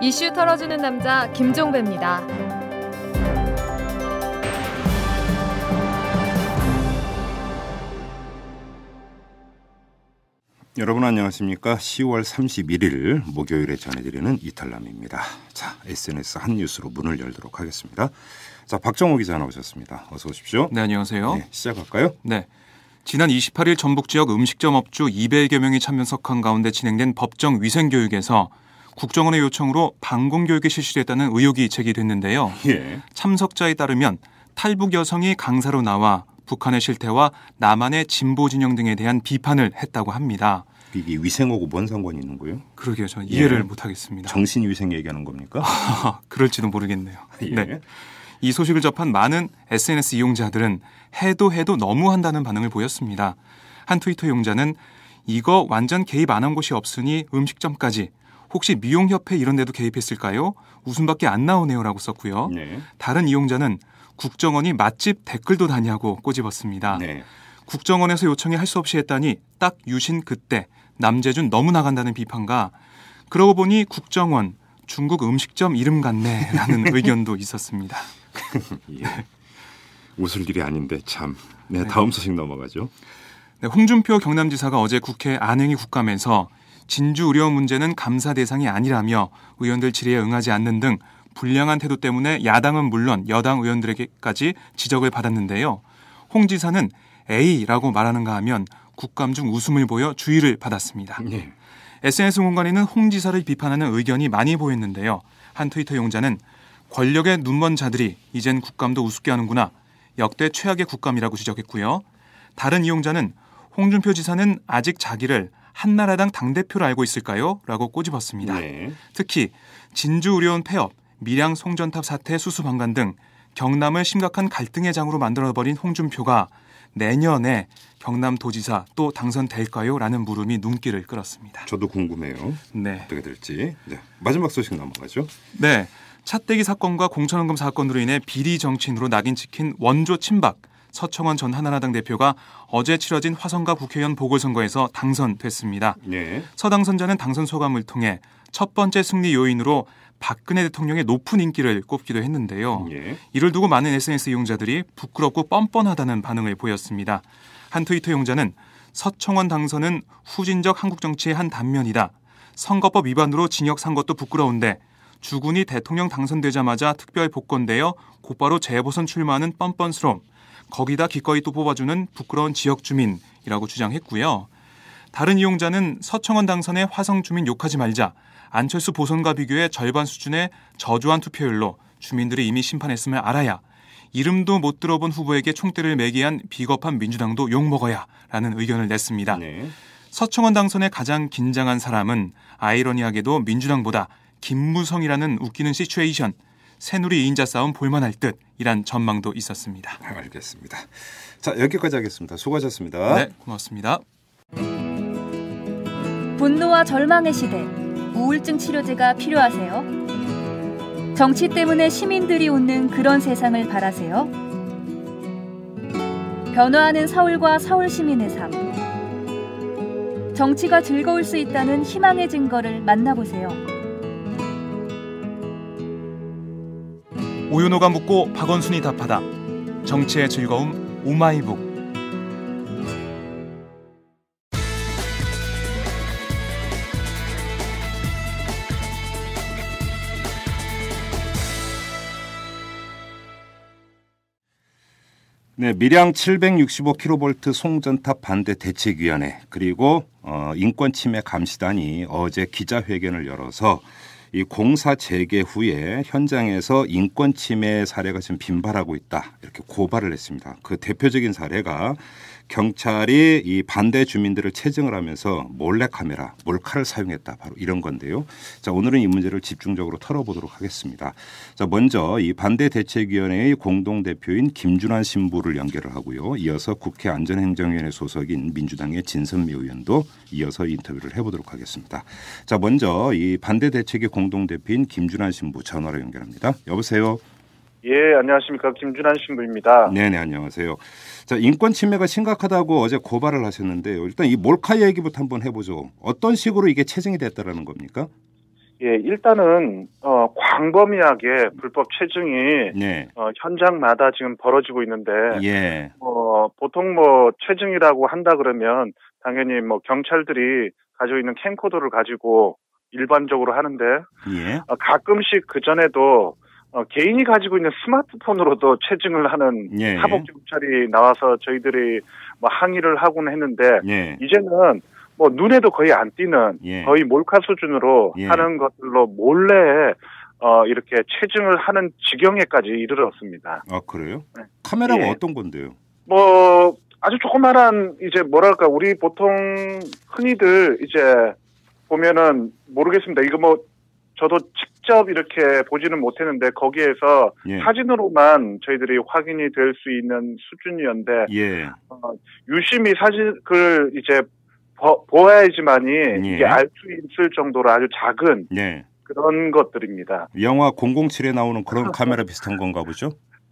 이슈 털어주는 남자 김종배입니다. 여러분 안녕하십니까? 10월 31일 목요일에 전해드리는 이탈남입니다. 자, SNS 한 뉴스로 문을 열도록 하겠습니다. 자, 박정호 기자 나오셨습니다. 어서 오십시오. 네, 안녕하세요. 네, 시작할까요? 네. 지난 28일 전북 지역 음식점 업주 200여 명이 참석한 가운데 진행된 법정 위생교육에서 국정원의 요청으로 방공교육이 실시됐다는 의혹이 제기됐는데요. 예. 참석자에 따르면 탈북 여성이 강사로 나와 북한의 실태와 남한의 진보 진영 등에 대한 비판을 했다고 합니다. 이게 위생하고 뭔 상관이 있는 거예요? 그러게요. 저는 이해를 못하겠습니다. 정신위생 얘기하는 겁니까? 그럴지도 모르겠네요. 예. 네. 이 소식을 접한 많은 SNS 이용자들은 해도 너무한다는 반응을 보였습니다. 한 트위터 이용자는 이거 완전 개입 안 한 곳이 없으니 음식점까지 혹시 미용협회 이런 데도 개입했을까요? 웃음밖에 안 나오네요 라고 썼고요. 네. 다른 이용자는 국정원이 맛집 댓글도 다냐고 꼬집었습니다. 네. 국정원에서 요청이 할 수 없이 했다니 딱 유신 그때 남재준 너무 나간다는 비판과 그러고 보니 국정원 중국 음식점 이름 같네 라는 의견도 있었습니다. 예. 웃을 일이 아닌데 참. 네, 다음 소식 넘어가죠. 네, 홍준표 경남지사가 어제 국회 안행위 국감에서 진주 의료 문제는 감사 대상이 아니라며 의원들 질의에 응하지 않는 등 불량한 태도 때문에 야당은 물론 여당 의원들에게까지 지적을 받았는데요. 홍 지사는 A라고 말하는가 하면 국감 중 웃음을 보여 주의를 받았습니다. 네. SNS 공간에는 홍 지사를 비판하는 의견이 많이 보였는데요. 한 트위터 용자는 권력의 눈먼 자들이 이젠 국감도 우습게 하는구나. 역대 최악의 국감이라고 지적했고요. 다른 이용자는 홍준표 지사는 아직 자기를 한나라당 당대표로 알고 있을까요? 라고 꼬집었습니다. 네. 특히 진주의료원 폐업, 밀양 송전탑 사태 수수방관 등 경남을 심각한 갈등의 장으로 만들어버린 홍준표가 내년에 경남도지사 또 당선될까요? 라는 물음이 눈길을 끌었습니다. 저도 궁금해요. 네. 어떻게 될지. 네. 마지막 소식 넘어가죠. 네. 차떼기 사건과 공천원금 사건으로 인해 비리 정치인으로 낙인 찍힌 원조 친박 서청원 전 한나라당 대표가 어제 치러진 화성과 국회의원 보궐선거에서 당선됐습니다. 네. 서 당선자는 당선 소감을 통해 첫 번째 승리 요인으로 박근혜 대통령의 높은 인기를 꼽기도 했는데요. 예. 이를 두고 많은 SNS 이용자들이 부끄럽고 뻔뻔하다는 반응을 보였습니다. 한 트위터 이용자는 서청원 당선은 후진적 한국 정치의 한 단면이다. 선거법 위반으로 징역 산 것도 부끄러운데 주군이 대통령 당선되자마자 특별 복권되어 곧바로 재보선 출마하는 뻔뻔스러움. 거기다 기꺼이 또 뽑아주는 부끄러운 지역 주민이라고 주장했고요. 다른 이용자는 서청원 당선의 화성 주민 욕하지 말자. 안철수 보선과 비교해 절반 수준의 저조한 투표율로 주민들이 이미 심판했음을 알아야. 이름도 못 들어본 후보에게 총대를 매게 한 비겁한 민주당도 욕먹어야 라는 의견을 냈습니다. 네. 서청원 당선에 가장 긴장한 사람은 아이러니하게도 민주당보다 김무성이라는 웃기는 시츄에이션. 새누리 2인자 싸움 볼만할 듯이란 전망도 있었습니다. 알겠습니다. 자, 여기까지 하겠습니다. 수고하셨습니다. 네, 고맙습니다. 분노와 절망의 시대, 우울증 치료제가 필요하세요? 정치 때문에 시민들이 웃는 그런 세상을 바라세요? 변화하는 서울과 서울 시민의 삶. 정치가 즐거울 수 있다는 희망의 증거를 만나보세요. 오윤호가 묻고 박원순이 답하다. 정치의 즐거움 오마이북. 네, 밀양 765kV 송전탑 반대 대책위원회 그리고 인권침해 감시단이 어제 기자회견을 열어서 이 공사 재개 후에 현장에서 인권침해 사례가 지금 빈발하고 있다 이렇게 고발을 했습니다. 그 대표적인 사례가 경찰이 이 반대 주민들을 체증을 하면서 몰래카메라, 몰카를 사용했다. 바로 이런 건데요. 자, 오늘은 이 문제를 집중적으로 털어보도록 하겠습니다. 자, 먼저 이 반대대책위원회의 공동대표인 김준환 신부를 연결을 하고요. 이어서 국회 안전행정위원회 소속인 민주당의 진선미 의원도 이어서 인터뷰를 해보도록 하겠습니다. 자, 먼저 이 반대대책위 공동대표인 김준환 신부 전화로 연결합니다. 여보세요. 예, 안녕하십니까. 김준환 신부입니다. 네네, 안녕하세요. 자, 인권 침해가 심각하다고 어제 고발을 하셨는데요. 일단 이 몰카 얘기부터 한번 해보죠. 어떤 식으로 이게 체증이 됐다라는 겁니까? 예, 일단은 광범위하게 불법 체증이 네. 현장마다 지금 벌어지고 있는데 예. 보통 체증이라고 한다 그러면 당연히 경찰들이 가지고 있는 캠코더를 가지고 일반적으로 하는데 예. 가끔씩 그 전에도 개인이 가지고 있는 스마트폰으로도 체증을 하는 예. 사법 경찰이 나와서 저희들이 항의를 하곤 했는데 예. 이제는 눈에도 거의 안 띄는 예. 거의 몰카 수준으로 예. 하는 것들로 몰래 이렇게 체증을 하는 지경에까지 이르렀습니다. 아, 그래요? 카메라가 예. 어떤 건데요? 아주 조그만한 우리 보통 흔히들 보면은 모르겠습니다. 이거 저도 직접 이렇게 보지는 못했는데 거기에서 예. 사진으로만 저희들이 확인이 될 수 있는 수준이었는데 예. 유심히 사진을 보아야지만이 예. 이게 알 수 있을 정도로 아주 작은 네. 그런 것들입니다. 영화 007에 나오는 그런 카메라 비슷한 건가 보죠?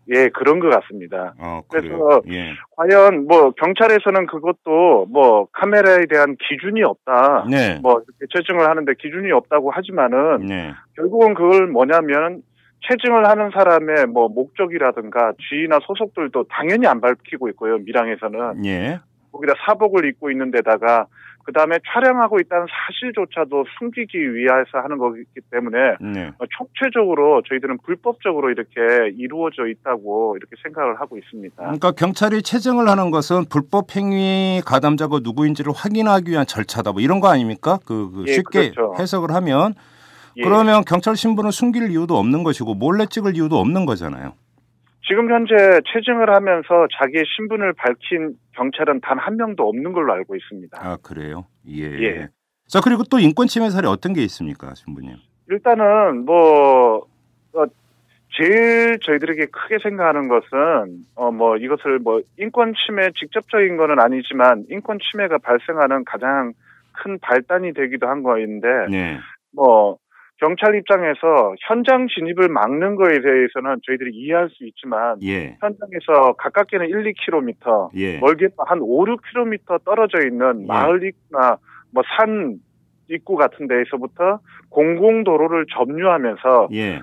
예, 그런 것 같습니다. 그래요. 그래서 예. 과연 경찰에서는 그것도 카메라에 대한 기준이 없다. 네. 이렇게 체증을 하는데 기준이 없다고 하지만은 네. 결국은 그걸 뭐냐면 체증을 하는 사람의 목적이라든가 지위나 소속들도 당연히 안 밝히고 있고요. 밀항에서는. 예. 거기다 사복을 입고 있는 데다가 그다음에 촬영하고 있다는 사실조차도 숨기기 위해서 하는 거기 때문에 네. 총체적으로 저희들은 불법적으로 이렇게 이루어져 있다고 이렇게 생각을 하고 있습니다. 그러니까 경찰이 체증을 하는 것은 불법 행위 가담자가 누구인지를 확인하기 위한 절차다. 이런 거 아닙니까? 예, 쉽게 그렇죠. 해석을 하면 예. 그러면 경찰 신분을 숨길 이유도 없는 것이고 몰래 찍을 이유도 없는 거잖아요. 지금 현재 체증을 하면서 자기의 신분을 밝힌 경찰은 단 한 명도 없는 걸로 알고 있습니다. 아, 그래요? 예. 예. 자, 그리고 또 인권 침해 사례 어떤 게 있습니까, 신부님? 일단은 제일 저희들에게 크게 생각하는 것은 이것을 인권 침해 직접적인 거는 아니지만 인권 침해가 발생하는 가장 큰 발단이 되기도 한 거인데 네. 경찰 입장에서 현장 진입을 막는 거에 대해서는 저희들이 이해할 수 있지만 예. 현장에서 가깝게는 1, 2km, 예. 멀게 한 5, 6km 떨어져 있는 마을 입구나 산 입구 같은 데에서부터 공공도로를 점유하면서 예.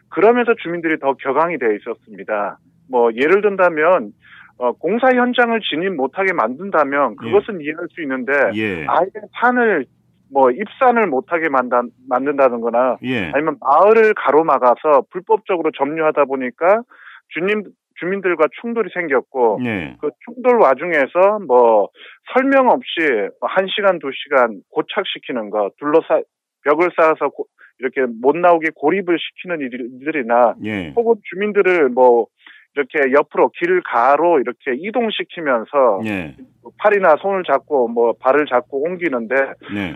그러면서 주민들이 더 격앙이 되어 있었습니다. 예를 든다면 공사 현장을 진입 못하게 만든다면 그것은 이해할 수 있는데 예. 아예 산을 입산을 못하게 만든다는 거나 예. 아니면 마을을 가로막아서 불법적으로 점유하다 보니까 주민들과 충돌이 생겼고 예. 그 충돌 와중에서 설명 없이 1시간, 2시간 고착시키는 거, 벽을 쌓아서 이렇게 못 나오게 고립을 시키는 일들이나 예. 혹은 주민들을 이렇게 옆으로 길 가로 이렇게 이동시키면서 예. 팔이나 손을 잡고 발을 잡고 옮기는데 네.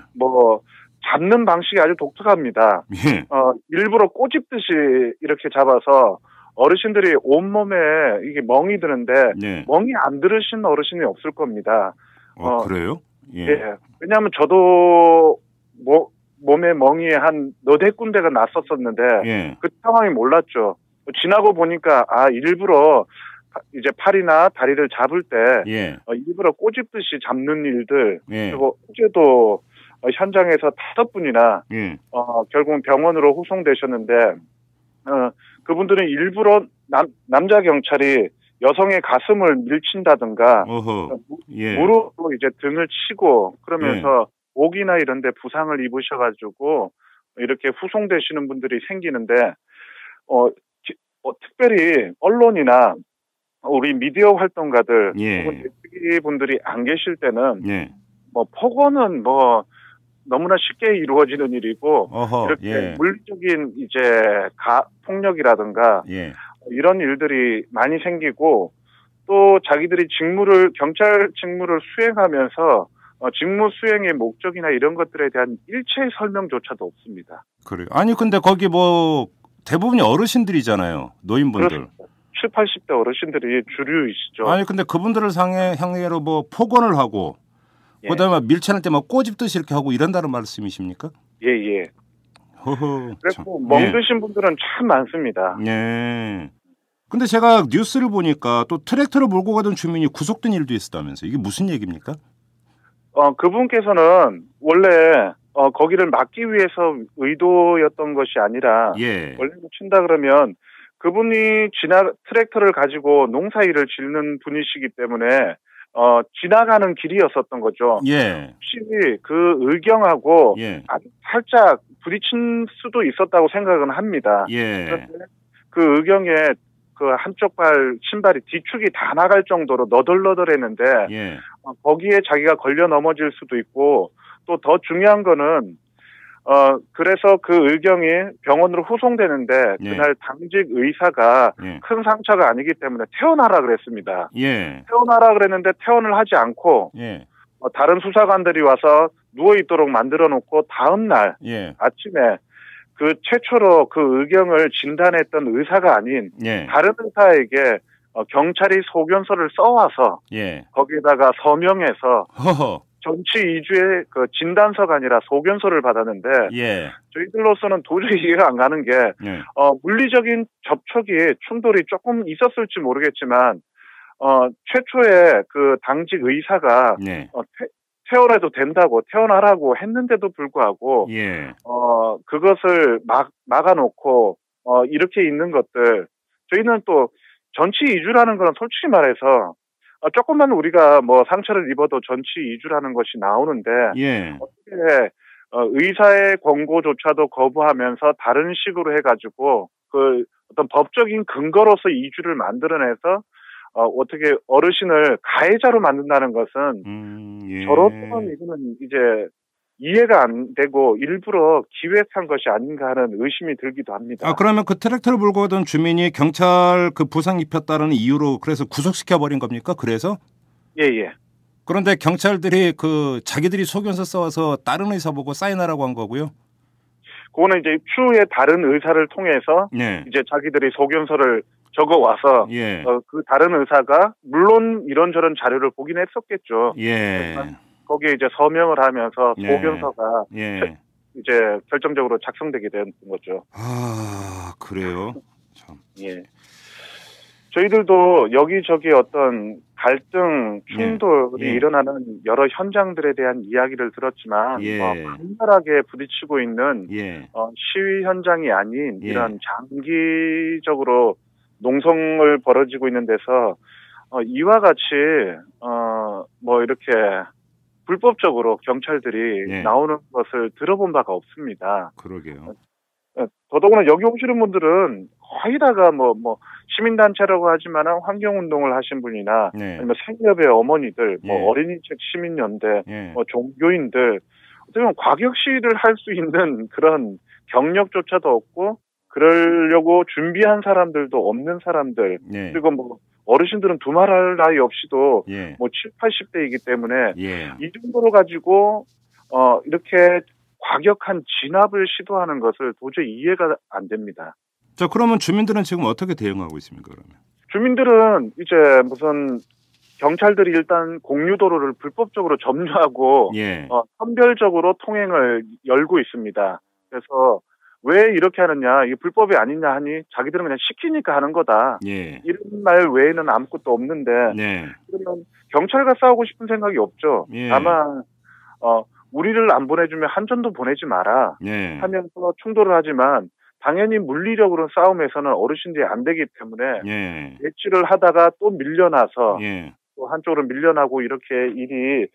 잡는 방식이 아주 독특합니다. 예. 일부러 꼬집듯이 이렇게 잡아서 어르신들이 온몸에 이게 멍이 드는데 네. 멍이 안 들으신 어르신이 없을 겁니다. 그래요? 예. 예. 왜냐하면 저도 몸에 멍이 한 너댓 군데가 났었었는데 예. 그 상황이 몰랐죠. 지나고 보니까 일부러 이제 팔이나 다리를 잡을 때 예. 일부러 꼬집듯이 잡는 일들 예. 그리고 어제도 현장에서 5분이나 예. 결국은 병원으로 후송되셨는데 그분들은 일부러 남자 경찰이 여성의 가슴을 밀친다든가 어허. 예. 무릎으로 이제 등을 치고 그러면서 목이나 이런 데 부상을 입으셔가지고 이렇게 후송되시는 분들이 생기는데 특별히 언론이나 우리 미디어 활동가들 예. 혹은 분들이 안 계실 때는 예. 폭언은 너무나 쉽게 이루어지는 일이고 어허. 이렇게 예. 물리적인 이제 폭력이라든가 예. 이런 일들이 많이 생기고 또 자기들이 경찰 직무를 수행하면서 직무 수행의 목적이나 이런 것들에 대한 일체 설명조차도 없습니다. 그래요. 아니 근데 거기 대부분이 어르신들이잖아요. 노인분들. 그렇습니다. 7, 80대 어르신들이 주류이시죠. 아니 근데 그분들을 향해로 폭언을 하고 그다음에 밀쳐낼 때 꼬집듯이 이렇게 하고 이런다는 말씀이십니까? 예. 허허. 그래서 참. 멍드신 분들은 참 많습니다. 예. 근데 제가 뉴스를 보니까 또 트랙터를 몰고 가던 주민이 구속된 일도 있었다면서요. 이게 무슨 얘기입니까? 그분께서는 원래 거기를 막기 위해서 의도였던 것이 아니라 예. 원래 친다 그러면 그분이 트랙터를 가지고 농사일을 짓는 분이시기 때문에 지나가는 길이었었던 거죠. 예. 혹시 그 의경하고 예. 아주 살짝 부딪힌 수도 있었다고 생각은 합니다. 예. 그런데 그 의경에 그 한쪽 신발이 뒤축이 다 나갈 정도로 너덜너덜했는데 예. 거기에 자기가 걸려 넘어질 수도 있고 또 더 중요한 거는 그래서 그 의경이 병원으로 후송되는데 예. 그날 당직 의사가 예. 큰 상처가 아니기 때문에 퇴원하라 그랬습니다. 예. 퇴원하라 그랬는데 퇴원을 하지 않고 예. 다른 수사관들이 와서 누워 있도록 만들어 놓고 다음 날 예. 아침에 그 최초로 그 의경을 진단했던 의사가 아닌 예. 다른 의사에게 경찰이 소견서를 써와서 예. 거기에다가 서명해서 허허. 전치 2주의 그 진단서가 아니라 소견서를 받았는데 예. 저희들로서는 도저히 이해가 안 가는 게 예. 물리적인 접촉이 충돌이 조금 있었을지 모르겠지만 최초에 그 당직 의사가 예. 퇴원해도 된다고 퇴원하라고 했는데도 불구하고 예. 그것을 막아놓고 이렇게 있는 것들 저희는 또 전치 2주라는 건 솔직히 말해서 조금만 우리가 뭐 상처를 입어도 전치 2주라는 것이 나오는데 예. 어떻게 의사의 권고조차도 거부하면서 다른 식으로 해가지고 그 어떤 법적인 근거로서 2주를 만들어내서 어떻게 어르신을 가해자로 만든다는 것은 예. 저로서는 이거는 이제 이해가 안 되고 일부러 기획한 것이 아닌가 하는 의심이 들기도 합니다. 그러면 그 트랙터를 몰고 가던 주민이 경찰 그 부상 입혔다는 이유로 그래서 구속시켜 버린 겁니까? 그래서? 예. 그런데 경찰들이 그 자기들이 소견서 써와서 다른 의사 보고 사인하라고 한 거고요. 그거는 이제 추후에 다른 의사를 통해서 네. 이제 자기들이 소견서를 적어 와서 예. 그 다른 의사가 물론 이런저런 자료를 보긴 했었겠죠. 예. 거기에 이제 서명을 하면서 예. 소견서가 예. 이제 결정적으로 작성되게 된 거죠. 그래요. 참. 예. 저희들도 여기저기 어떤 갈등, 충돌이 예. 일어나는 여러 현장들에 대한 이야기를 들었지만 예. 강렬하게 부딪히고 있는 예. 시위 현장이 아닌 예. 이런 장기적으로 농성을 벌어지고 있는 데서 이와 같이 뭐 이렇게 불법적으로 경찰들이 예. 나오는 것을 들어본 바가 없습니다. 그러게요. 더더구나 여기 오시는 분들은 거의 다가 뭐 시민단체라고 하지만 환경운동을 하신 분이나 네. 아니면 생협의 어머니들, 예. 뭐 어린이책 시민연대, 예. 뭐 종교인들, 어떻게 보면 과격 시위를 할 수 있는 그런 경력조차도 없고 그러려고 준비한 사람들도 없는 사람들, 예. 그리고 뭐 어르신들은 두말할 나위 없이도 예. 뭐 7, 80대이기 때문에 예. 이 정도로 가지고 이렇게 과격한 진압을 시도하는 것을 도저히 이해가 안 됩니다. 자, 그러면 주민들은 지금 어떻게 대응하고 있습니까, 그러면? 주민들은 이제 무슨 경찰들이 일단 공유도로를 불법적으로 점유하고 예. 선별적으로 통행을 열고 있습니다. 그래서 왜 이렇게 하느냐, 이게 불법이 아니냐 하니 자기들은 그냥 시키니까 하는 거다. 예. 이런 말 외에는 아무것도 없는데 네. 그러면 경찰과 싸우고 싶은 생각이 없죠. 예. 다만 우리를 안 보내주면 한전도 보내지 마라 예. 하면서 충돌을 하지만 당연히 물리적으로 싸움에서는 어르신들이 안 되기 때문에 예. 대치를 하다가 또 밀려나서 예. 또 한쪽으로 밀려나고 이렇게 일이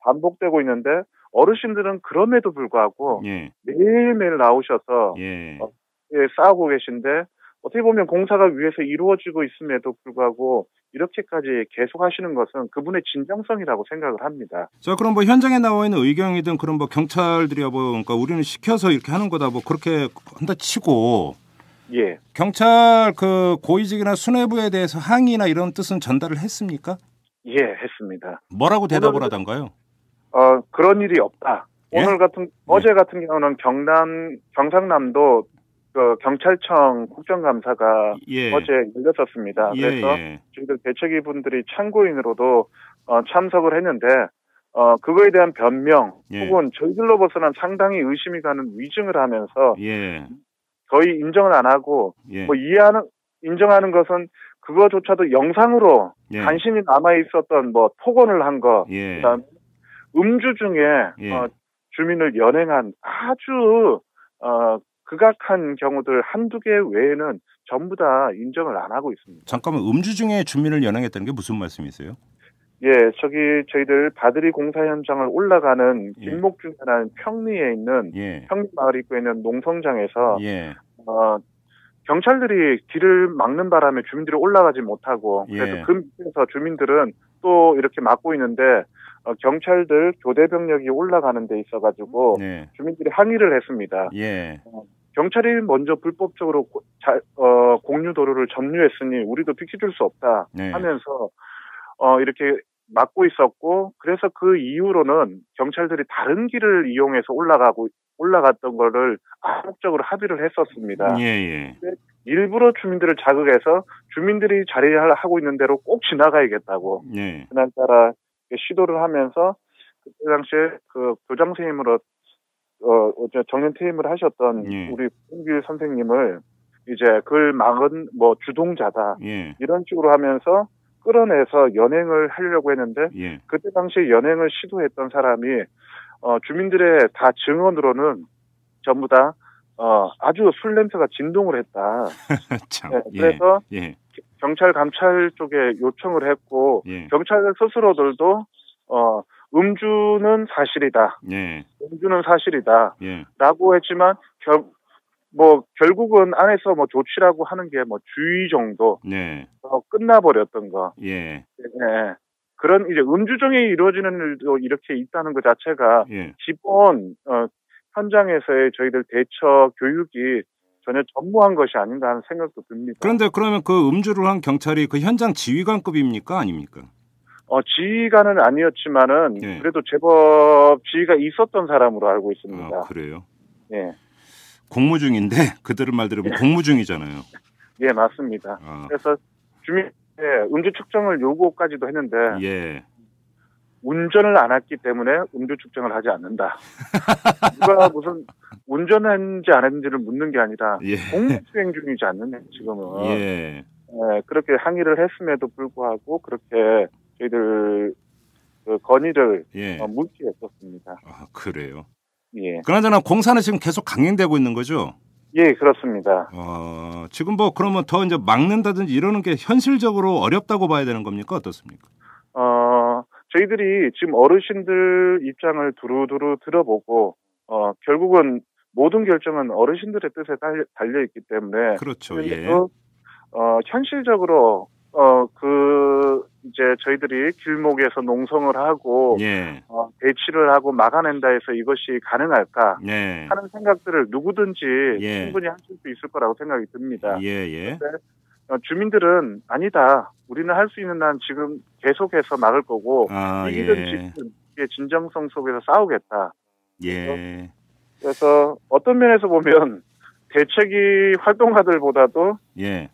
반복되고 있는데 어르신들은 그럼에도 불구하고 예. 매일매일 나오셔서 예. 싸우고 계신데 어떻게 보면 공사가 위에서 이루어지고 있음에도 불구하고 이렇게까지 계속 하시는 것은 그분의 진정성이라고 생각을 합니다. 자, 그럼 뭐 현장에 나와 있는 의경이든 그런 뭐 경찰들이야 뭐 그러니까 우리는 시켜서 이렇게 하는 거다 뭐 그렇게 한다 치고 예. 경찰 그 고위직이나 수뇌부에 대해서 항의나 이런 뜻은 전달을 했습니까? 예, 했습니다. 뭐라고 대답을 하던가요? 그런 일이 없다. 예? 어제 같은 경우는 경상남도 그 경찰청 국정감사가 예. 어제 열렸었습니다. 예, 그래서 예. 저희들 대책위 분들이 참고인으로도 참석을 했는데 그거에 대한 변명 예. 혹은 저희들로서는 상당히 의심이 가는 위증을 하면서 예. 거의 인정을 안 하고 예. 뭐 인정하는 것은 그거조차도 영상으로 예. 간신히 남아 있었던 뭐 폭언을 한 거, 예. 그다음 음주 중에 예. 주민을 연행한 아주 극악한 경우들 한두 개 외에는 전부 다 인정을 안 하고 있습니다. 잠깐만, 음주 중에 주민을 연행했다는 게 무슨 말씀이세요? 예, 저희들 바드리 공사 현장을 올라가는 예. 김목중이라는 평리에 있는 예. 평리 마을 입구에 있는 농성장에서 예. 경찰들이 길을 막는 바람에 주민들이 올라가지 못하고 그래서 예. 그 밑에서 주민들은 또 이렇게 막고 있는데 경찰들 교대 병력이 올라가는 데 있어가지고 네. 주민들이 항의를 했습니다. 예. 경찰이 먼저 불법적으로 공유도로를 점유했으니 우리도 비켜줄 수 없다 네. 하면서 이렇게 막고 있었고 그래서 그 이후로는 경찰들이 다른 길을 이용해서 올라갔던 거를 암묵적으로 합의를 했었습니다. 예. 일부러 주민들을 자극해서 주민들이 자리하고 있는 대로 꼭 지나가야겠다고 예. 그날따라 시도를 하면서 그때 당시에 그 교장 선생님으로 정년 퇴임을 하셨던 예. 우리 홍길 선생님을 이제 그걸 막은 뭐 주동자다 예. 이런 식으로 하면서 끌어내서 연행을 하려고 했는데 예. 그때 당시에 연행을 시도했던 사람이 주민들의 다 증언으로는 전부 다 아주 술 냄새가 진동을 했다. 참. 네, 그래서 예. 경찰 감찰 쪽에 요청을 했고 예. 경찰 스스로들도 음주는 사실이다. 예. 음주는 사실이다. 예. 라고 했지만 결국은 안에서 뭐 조치라고 하는 게 뭐 주의 정도 네. 끝나버렸던 거. 예. 네. 그런 이제 음주 중에 이루어지는 일도 이렇게 있다는 것 자체가 예. 기본 현장에서의 저희들 대처 교육이 전혀 전무한 것이 아닌가 하는 생각도 듭니다. 그런데 그러면 그 음주를 한 경찰이 그 현장 지휘관급입니까? 아닙니까? 지휘관은 아니었지만은 예. 그래도 제법 지휘가 있었던 사람으로 알고 있습니다. 아, 그래요? 예. 공무 중인데 그들의 말 들으면 공무 중이잖아요. 예, 맞습니다. 그래서 주민의 음주 측정을 요구까지도 했는데 예. 운전을 안 했기 때문에 음주 측정을 하지 않는다. 누가 무슨 운전했는지 안 했는지를 묻는 게 아니라 예. 공무 수행 중이지 않느냐 지금은. 예. 그렇게 항의를 했음에도 불구하고 그렇게 저희들 그 건의를 예. 무시했었습니다. 아, 그래요. 예. 그나저나 공사는 지금 계속 강행되고 있는 거죠? 예, 그렇습니다. 지금 뭐 그러면 더 이제 막는다든지 이러는 게 현실적으로 어렵다고 봐야 되는 겁니까? 어떻습니까? 저희들이 지금 어르신들 입장을 두루두루 들어보고 결국은 모든 결정은 어르신들의 뜻에 달려 있기 때문에 그렇죠. 예. 현실적으로 이제 저희들이 길목에서 농성을 하고 예. 배치를 하고 막아낸다 해서 이것이 가능할까 예. 하는 생각들을 누구든지 예. 충분히 하실 수 있을 거라고 생각이 듭니다. 예. 그런데 주민들은 아니다. 우리는 할 수 있는 한 지금 계속해서 막을 거고 이기든 지든 진정성 속에서 싸우겠다. 예. 그래서 어떤 면에서 보면 대책위 활동가들보다도 예.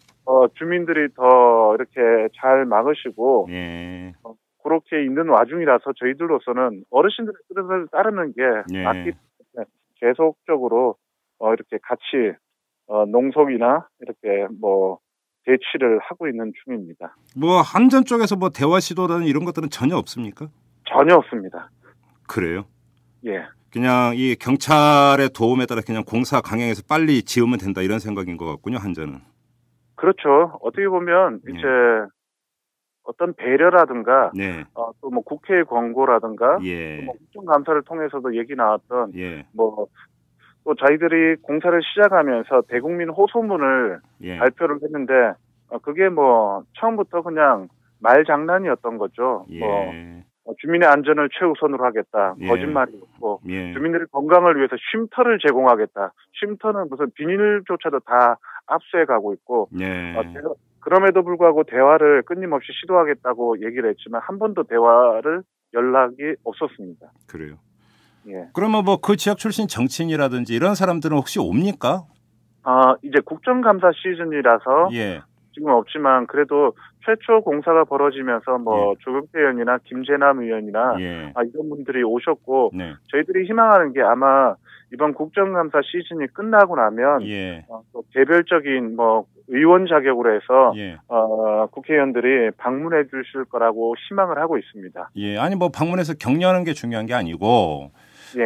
주민들이 더 이렇게 잘 막으시고 예. 그렇게 있는 와중이라서 저희들로서는 어르신들의 뜻을 따르는 게 예. 맞기 때문에 계속적으로 이렇게 같이 농성이나 이렇게 뭐 대치를 하고 있는 중입니다. 뭐 한전 쪽에서 뭐 대화 시도라는 이런 것들은 전혀 없습니까? 전혀 없습니다. 그래요? 예. 그냥 이 경찰의 도움에 따라 그냥 공사 강행해서 빨리 지으면 된다 이런 생각인 것 같군요. 한전은. 그렇죠. 어떻게 보면 이제 어떤 배려라든가 네. 또 뭐 국회의 권고라든가 예. 뭐 국정감사를 통해서도 얘기 나왔던 예. 뭐 또 저희들이 공사를 시작하면서 대국민 호소문을 예. 발표를 했는데 그게 뭐 처음부터 그냥 말 장난이었던 거죠. 예. 뭐 주민의 안전을 최우선으로 하겠다. 예. 거짓말이었고 예. 주민들의 건강을 위해서 쉼터를 제공하겠다. 쉼터는 무슨 비닐조차도 다 압수해 가고 있고 예. 그럼에도 불구하고 대화를 끊임없이 시도하겠다고 얘기를 했지만 한 번도 대화를 연락이 없었습니다. 그래요. 예. 그러면 뭐 그 지역 출신 정치인이라든지 이런 사람들은 혹시 옵니까? 이제 국정감사 시즌이라서 예. 지금 없지만 그래도 최초 공사가 벌어지면서 뭐 조경태 의원이나 김재남 의원이나 이런 분들이 오셨고 저희들이 희망하는 게 아마 이번 국정감사 시즌이 끝나고 나면 또 개별적인 뭐 의원 자격으로 해서 국회의원들이 방문해 주실 거라고 희망을 하고 있습니다. 아니 뭐 방문해서 격려하는 게 중요한 게 아니고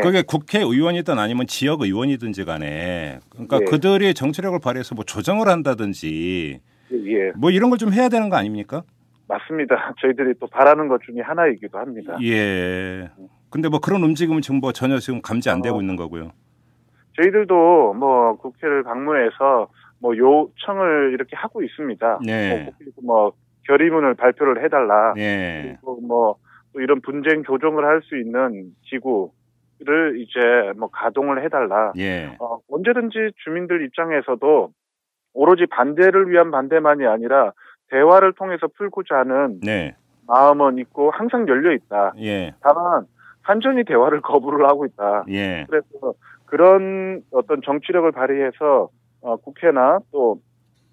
그게 국회의원이든 아니면 지역의원이든지 간에 그러니까 그들이 정치력을 발휘해서 뭐 조정을 한다든지 뭐 이런 걸 좀 해야 되는 거 아닙니까? 맞습니다. 저희들이 또 바라는 것 중에 하나이기도 합니다. 근데 뭐 그런 움직임은 지금 뭐 전혀 지금 감지 안 되고 있는 거고요. 저희들도 뭐 국회를 방문해서 뭐 요청을 이렇게 하고 있습니다. 뭐 결의문을 발표를 해달라. 그리고 뭐 또 이런 분쟁 조정을 할 수 있는 기구를 이제 뭐 가동을 해달라. 언제든지 주민들 입장에서도 오로지 반대를 위한 반대만이 아니라 대화를 통해서 풀고자 하는 마음은 있고 항상 열려 있다. 다만 완전히 대화를 거부를 하고 있다. 그래서 그런 어떤 정치력을 발휘해서 국회나 또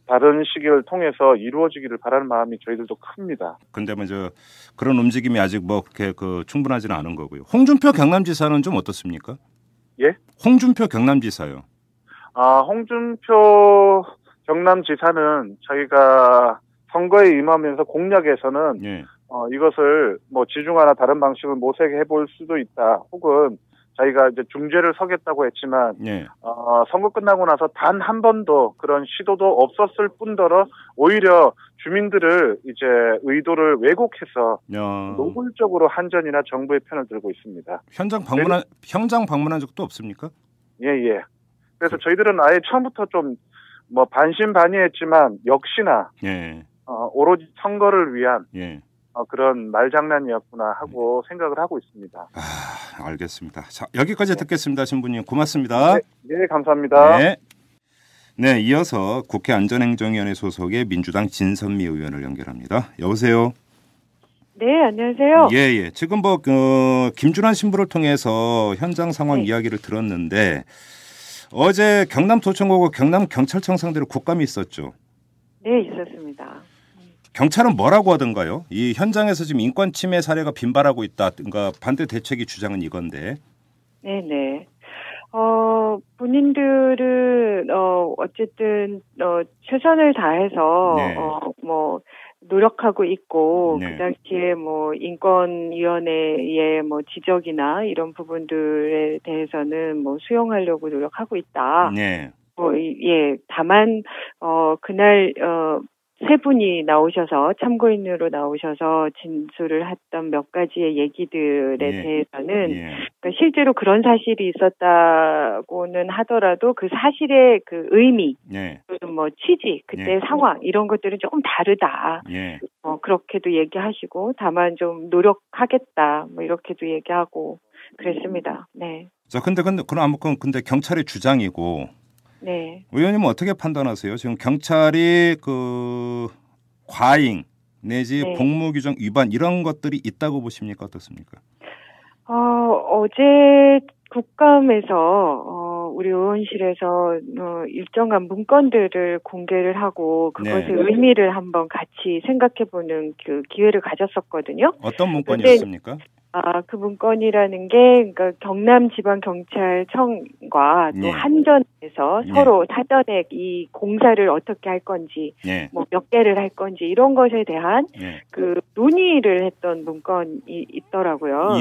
다른 시기를 통해서 이루어지기를 바라는 마음이 저희들도 큽니다. 근데 먼저 그런 움직임이 아직 뭐 그렇게 충분하지는 않은 거고요. 홍준표 경남지사는 좀 어떻습니까? 홍준표 경남지사요. 홍준표 경남지사는 저희가 선거에 임하면서 공약에서는 이것을 뭐 지중화나 다른 방식을 모색해 해볼 수도 있다. 혹은 저희가 이제 중재를 서겠다고 했지만 선거 끝나고 나서 단 한 번도 그런 시도도 없었을 뿐더러 오히려 주민들을 이제 의도를 왜곡해서 노골적으로 한전이나 정부의 편을 들고 있습니다. 현장 방문한 적도 없습니까? 그래서 저희들은 아예 처음부터 좀 뭐 반신반의했지만 역시나 오로지 선거를 위한 그런 말장난이었구나 하고 생각을 하고 있습니다. 알겠습니다. 자, 여기까지 듣겠습니다. 신부님 고맙습니다. 감사합니다. 이어서 국회 안전행정위원회 소속의 민주당 진선미 의원을 연결합니다. 여보세요. 네, 안녕하세요. 지금 뭐 김준환 신부를 통해서 현장 상황 이야기를 들었는데 어제 경남도청하고 경남경찰청 상대로 국감이 있었죠. 네, 있었습니다. 경찰은 뭐라고 하던가요? 이 현장에서 지금 인권 침해 사례가 빈발하고 있다. 그러니까 반대 대책의 주장은 이건데. 네네. 본인들은 어쨌든 최선을 다해서 뭐 노력하고 있고 그 당시에 뭐 인권위원회의 뭐 지적이나 이런 부분들에 대해서는 뭐 수용하려고 노력하고 있다. 다만 그날 세 분이 나오셔서 참고인으로 나오셔서 진술을 했던 몇 가지의 얘기들에 대해서는 그러니까 실제로 그런 사실이 있었다고는 하더라도 그 사실의 그 의미, 뭐 취지, 그때 상황 이런 것들은 조금 다르다. 그렇게도 얘기하시고 다만 좀 노력하겠다. 뭐 이렇게도 얘기하고 그랬습니다. 자, 근데 경찰의 주장이고. 의원님은 어떻게 판단하세요? 지금 경찰이 과잉 내지 복무규정 위반 이런 것들이 있다고 보십니까? 어떻습니까? 어제 국감에서 우리 의원실에서 일정한 문건들을 공개를 하고 그것의 의미를 한번 같이 생각해보는 그 기회를 가졌었거든요. 어떤 문건이었습니까? 그 문건이라는 게, 그러니까 경남지방경찰청과 또 한전에서 서로 사전에 이 공사를 어떻게 할 건지, 뭐 몇 개를 할 건지 이런 것에 대한 그 논의를 했던 문건이 있더라고요.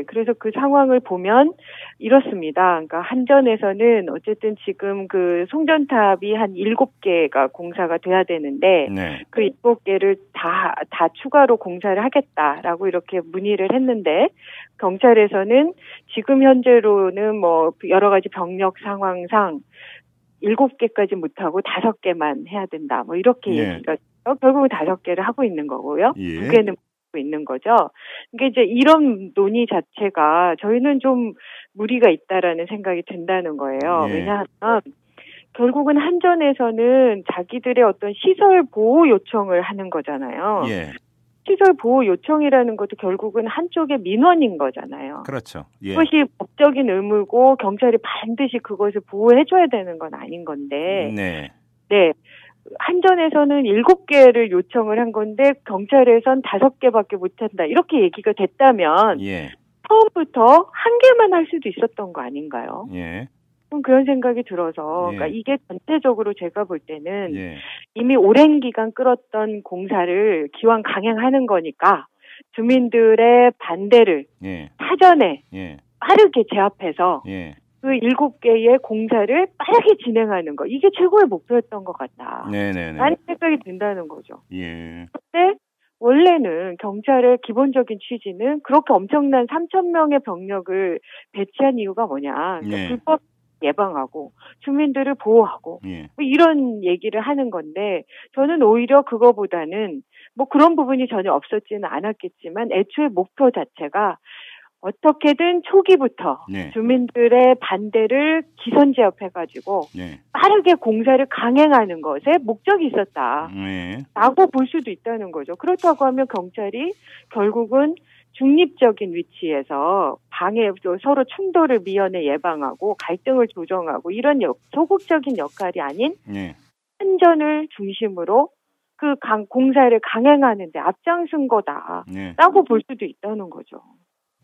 그래서 그 상황을 보면 이렇습니다. 그러니까 한전에서는 어쨌든 지금 그 송전탑이 한 7개가 공사가 돼야 되는데 그 7개를 다 추가로 공사를 하겠다라고 이렇게 문의를 했는데 경찰에서는 지금 현재로는 뭐 여러 가지 병력 상황상 7개까지 못하고 5개만 해야 된다. 뭐 이렇게 얘기가 결국은 5개를 하고 있는 거고요. 2개는 있는 거죠. 그러니까 이제 이런 논의 자체가 저희는 좀 무리가 있다라는 생각이 든다는 거예요. 왜냐하면 결국은 한전에서는 자기들의 어떤 시설 보호 요청을 하는 거잖아요. 시설 보호 요청이라는 것도 결국은 한쪽의 민원인 거잖아요. 그렇죠. 그것이 법적인 의무고 경찰이 반드시 그것을 보호해줘야 되는 건 아닌 건데. 한전에서는 7개를 요청을 한 건데 경찰에선 5개밖에 못한다. 이렇게 얘기가 됐다면 예. 처음부터 1개만 할 수도 있었던 거 아닌가요? 예. 그런 생각이 들어서 예. 그러니까 이게 전체적으로 제가 볼 때는 예. 이미 오랜 기간 끌었던 공사를 기왕 강행하는 거니까 주민들의 반대를 예. 사전에 예. 빠르게 제압해서 예. 그 7개의 공사를 빠르게 진행하는 거. 이게 최고의 목표였던 것 같다. 네네네. 라는 생각이 든다는 거죠. 예. 그런데 원래는 경찰의 기본적인 취지는 그렇게 엄청난 3,000명의 병력을 배치한 이유가 뭐냐. 그러니까 예. 불법 예방하고 주민들을 보호하고 예. 뭐 이런 얘기를 하는 건데 저는 오히려 그거보다는 뭐 그런 부분이 전혀 없었지는 않았겠지만 애초에 목표 자체가 어떻게든 초기부터 네. 주민들의 반대를 기선제압해가지고 네. 빠르게 공사를 강행하는 것에 목적이 있었다라고 네. 볼 수도 있다는 거죠. 그렇다고 하면 경찰이 결국은 중립적인 위치에서 서로 충돌을 미연에 예방하고 갈등을 조정하고 이런 소극적인 역할이 아닌 네. 한전을 중심으로 그 공사를 강행하는 데 앞장선 거다라고 네. 볼 수도 있다는 거죠.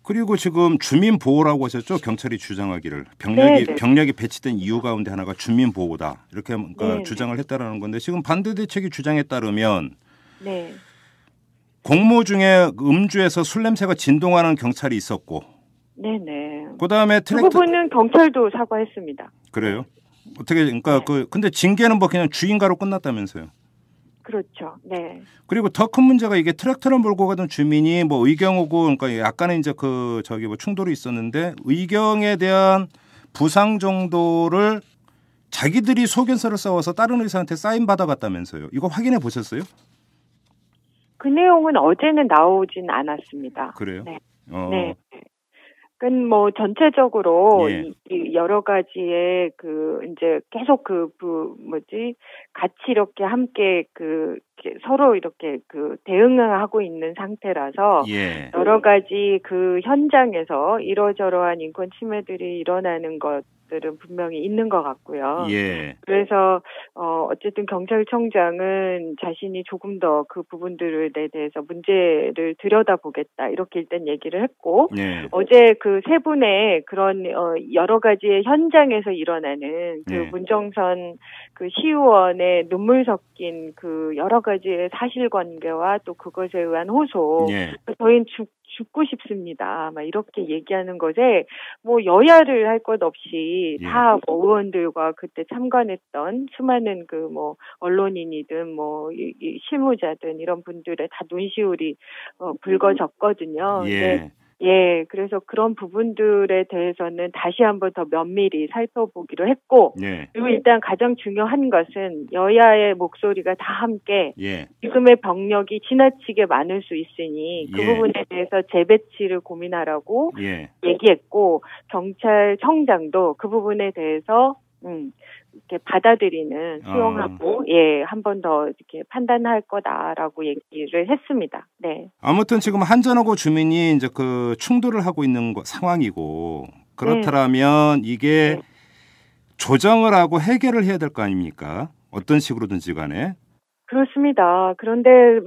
그리고 지금 주민 보호라고 하셨죠? 경찰이 주장하기를 병력이 배치된 이유 가운데 하나가 주민 보호다 이렇게 그러니까 주장을 했다라는 건데 지금 반대 대책의 주장에 따르면 네. 공모 중에 음주에서 술 냄새가 진동하는 경찰이 있었고, 네네. 그다음에 그 부분은 경찰도 사과했습니다. 그래요? 어떻게 그러니까 근데 징계는 뭐 그냥 주인가로 끝났다면서요? 그렇죠. 네. 그리고 더 큰 문제가 이게 트랙터를 몰고 가던 주민이 뭐 의경하고 그러니까 약간의 이제 뭐 충돌이 있었는데 의경에 대한 부상 정도를 자기들이 소견서를 써와서 다른 의사한테 사인 받아갔다면서요. 이거 확인해 보셨어요? 그 내용은 어제는 나오진 않았습니다. 그래요? 네. 네. 그건 뭐 전체적으로 예. 이 여러 가지의 이제 계속 같이 이렇게 함께 서로 이렇게 대응하고 있는 상태라서 예. 여러 가지 현장에서 이러저러한 인권 침해들이 일어나는 것들은 분명히 있는 것 같고요. 예. 그래서 어쨌든 경찰청장은 자신이 조금 더 그 부분들에 대해서 문제를 들여다보겠다 이렇게 일단 얘기를 했고 예. 어제 세 분의 그런 여러 가지의 현장에서 일어나는 문정선 시의원의 눈물 섞인 여러 가지의 사실관계와 또 그것에 의한 호소. 저희는 죽고 싶습니다. 막 이렇게 얘기하는 것에 뭐 여야를 할 것 없이 다 의원들과 그때 참관했던 수많은 언론인이든 실무자든 이런 분들의 다 눈시울이 붉어졌거든요. 그래서 그런 부분들에 대해서는 다시 한번 더 면밀히 살펴보기로 했고, 그리고 일단 가장 중요한 것은 여야의 목소리가 다 함께 지금의 병력이 지나치게 많을 수 있으니 그 부분에 대해서 재배치를 고민하라고 얘기했고, 경찰청장도 그 부분에 대해서 이렇게 받아들이는 수용하고 한 번 더 이렇게 판단할 거다라고 얘기를 했습니다. 네. 아무튼 지금 한전하고 주민이 이제 충돌을 하고 있는 상황이고 그렇다면 이게 조정을 하고 해결을 해야 될 거 아닙니까? 어떤 식으로든지 간에. 그렇습니다. 그런데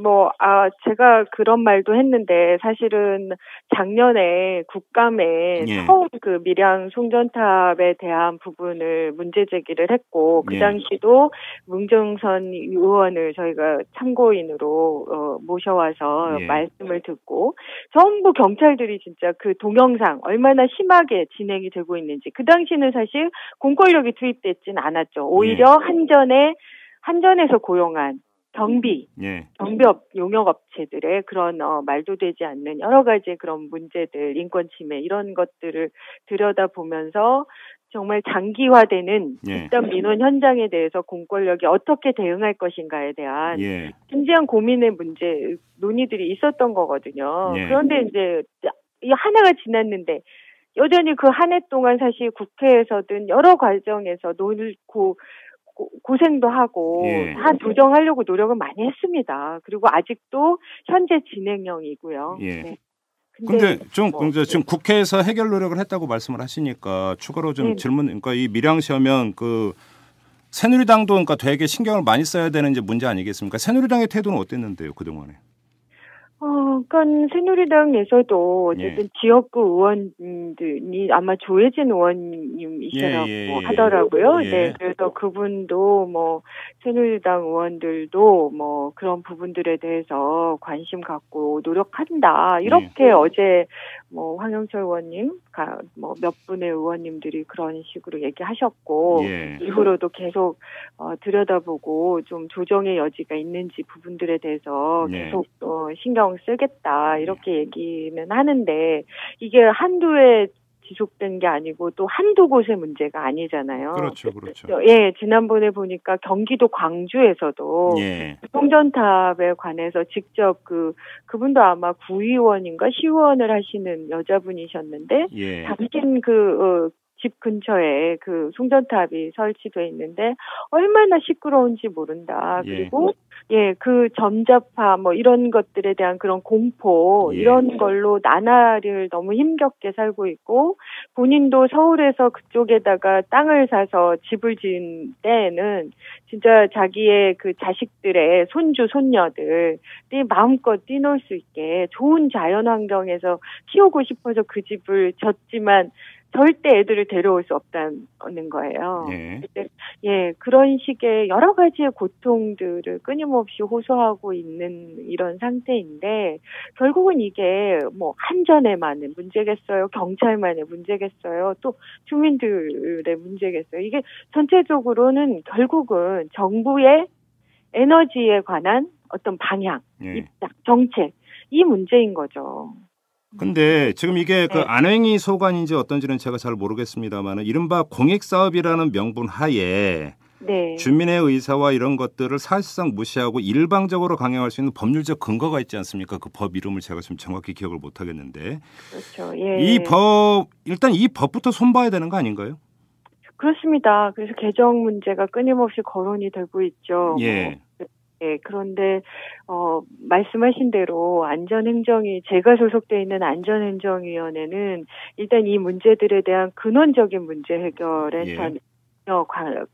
제가 그런 말도 했는데 사실은 작년에 국감에 처음 밀양 송전탑에 대한 부분을 문제 제기를 했고 그 당시도 문정선 의원을 저희가 참고인으로 모셔와서 말씀을 듣고 전부 경찰들이 진짜 동영상 얼마나 심하게 진행이 되고 있는지 그 당시는 사실 공권력이 투입됐진 않았죠. 오히려 한전에서 고용한 경비업, 용역업체들의 그런 말도 되지 않는 여러 가지의 그런 문제들, 인권 침해 이런 것들을 들여다보면서 정말 장기화되는 집단 민원 현장에 대해서 공권력이 어떻게 대응할 것인가에 대한 진지한 고민의 논의들이 있었던 거거든요. 그런데 이제 한 해가 지났는데 여전히 한 해 동안 사실 국회에서든 여러 과정에서 고생도 하고 다 조정하려고 노력은 많이 했습니다. 그리고 아직도 현재 진행형이고요. 근데 지금 국회에서 해결 노력을 했다고 말씀을 하시니까 추가로 좀 질문, 그러니까 이 밀양시 하면 새누리당도 그러니까 되게 신경을 많이 써야 되는 이제 문제 아니겠습니까? 새누리당의 태도는 어땠는데요, 그동안에? 그러니까 새누리당에서도 어쨌든 지역구 의원들이 아마 조혜진 의원님이시라고 하더라고요. 네, 그래서 그분도 뭐 새누리당 의원들도 뭐 그런 부분들에 대해서 관심 갖고 노력한다 이렇게 어제 뭐 황영철 의원님, 뭐 몇 분의 의원님들이 그런 식으로 얘기하셨고 이후로도 계속 들여다보고 좀 조정의 여지가 있는지 부분들에 대해서 계속 신경 쓰겠다 이렇게 얘기는 하는데 이게 한두에 지속된 게 아니고 또 한두 곳의 문제가 아니잖아요. 그렇죠. 예, 지난번에 보니까 경기도 광주에서도 송전탑에 관해서 직접 그분도 아마 구의원인가 시의원을 하시는 여자분이셨는데 당신 집 근처에 그 송전탑이 설치돼 있는데 얼마나 시끄러운지 모른다. 그리고 그 전자파 뭐 이런 것들에 대한 그런 공포 이런 걸로 나날을 너무 힘겹게 살고 있고 본인도 서울에서 그쪽에다가 땅을 사서 집을 지은 때에는 진짜 자기의 그 자식들의 손주 손녀들이 마음껏 뛰놀 수 있게 좋은 자연 환경에서 키우고 싶어서 그 집을 졌지만 절대 애들을 데려올 수 없다는 거예요. 그런 식의 여러 가지의 고통들을 끊임없이 호소하고 있는 이런 상태인데 결국은 이게 뭐 한전에만의 문제겠어요? 경찰만의 문제겠어요? 또 주민들의 문제겠어요? 이게 전체적으로는 결국은 정부의 에너지에 관한 어떤 방향, 입장, 정책 이 문제인 거죠. 근데 지금 이게 그 안행이 소관인지 어떤지는 제가 잘 모르겠습니다만은 이른바 공익사업이라는 명분 하에 주민의 의사와 이런 것들을 사실상 무시하고 일방적으로 강행할 수 있는 법률적 근거가 있지 않습니까? 그 법 이름을 제가 지금 정확히 기억을 못 하겠는데. 그렇죠. 일단 이 법부터 손봐야 되는 거 아닌가요? 그렇습니다. 그래서 개정 문제가 끊임없이 거론이 되고 있죠. 그런데 말씀하신 대로 안전행정위 제가 소속돼 있는 안전행정위원회는 일단 이 문제들에 대한 근원적인 문제 해결에 전혀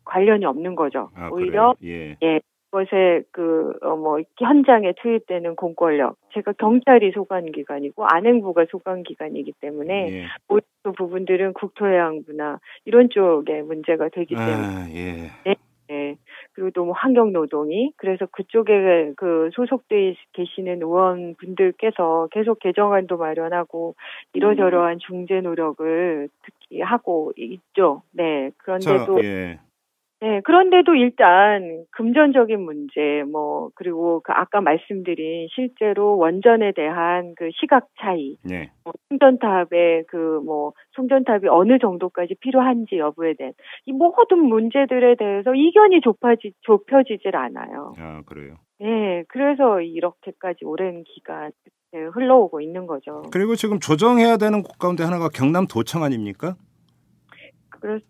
관련이 없는 거죠. 오히려 그것에 현장에 투입되는 공권력, 제가 경찰이 소관기관이고 안행부가 소관기관이기 때문에 모든 부분들은 국토해양부나 이런 쪽의 문제가 되기 때문에. 그리고 또 환경노동이 그래서 그쪽에 소속돼 계시는 의원분들께서 계속 개정안도 마련하고 이러저러한 중재 노력을 특히 하고 있죠. 그런데도 그런데도 일단 금전적인 문제 그리고 아까 말씀드린 실제로 원전에 대한 시각 차이, 송전탑의 송전탑이 어느 정도까지 필요한지 여부에 대한 이 모든 문제들에 대해서 이견이 좁혀지질 않아요. 그래요. 그래서 이렇게까지 오랜 기간 흘러오고 있는 거죠. 그리고 지금 조정해야 되는 곳 가운데 하나가 경남도청 아닙니까?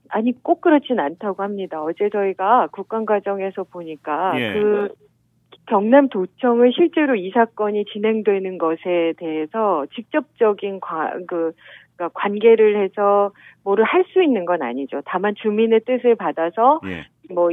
아니 꼭 그렇진 않다고 합니다. 어제 저희가 국감과정에서 보니까 경남도청은 실제로 이 사건이 진행되는 것에 대해서 직접적인 관계를 해서 뭐를 할 수 있는 건 아니죠. 다만 주민의 뜻을 받아서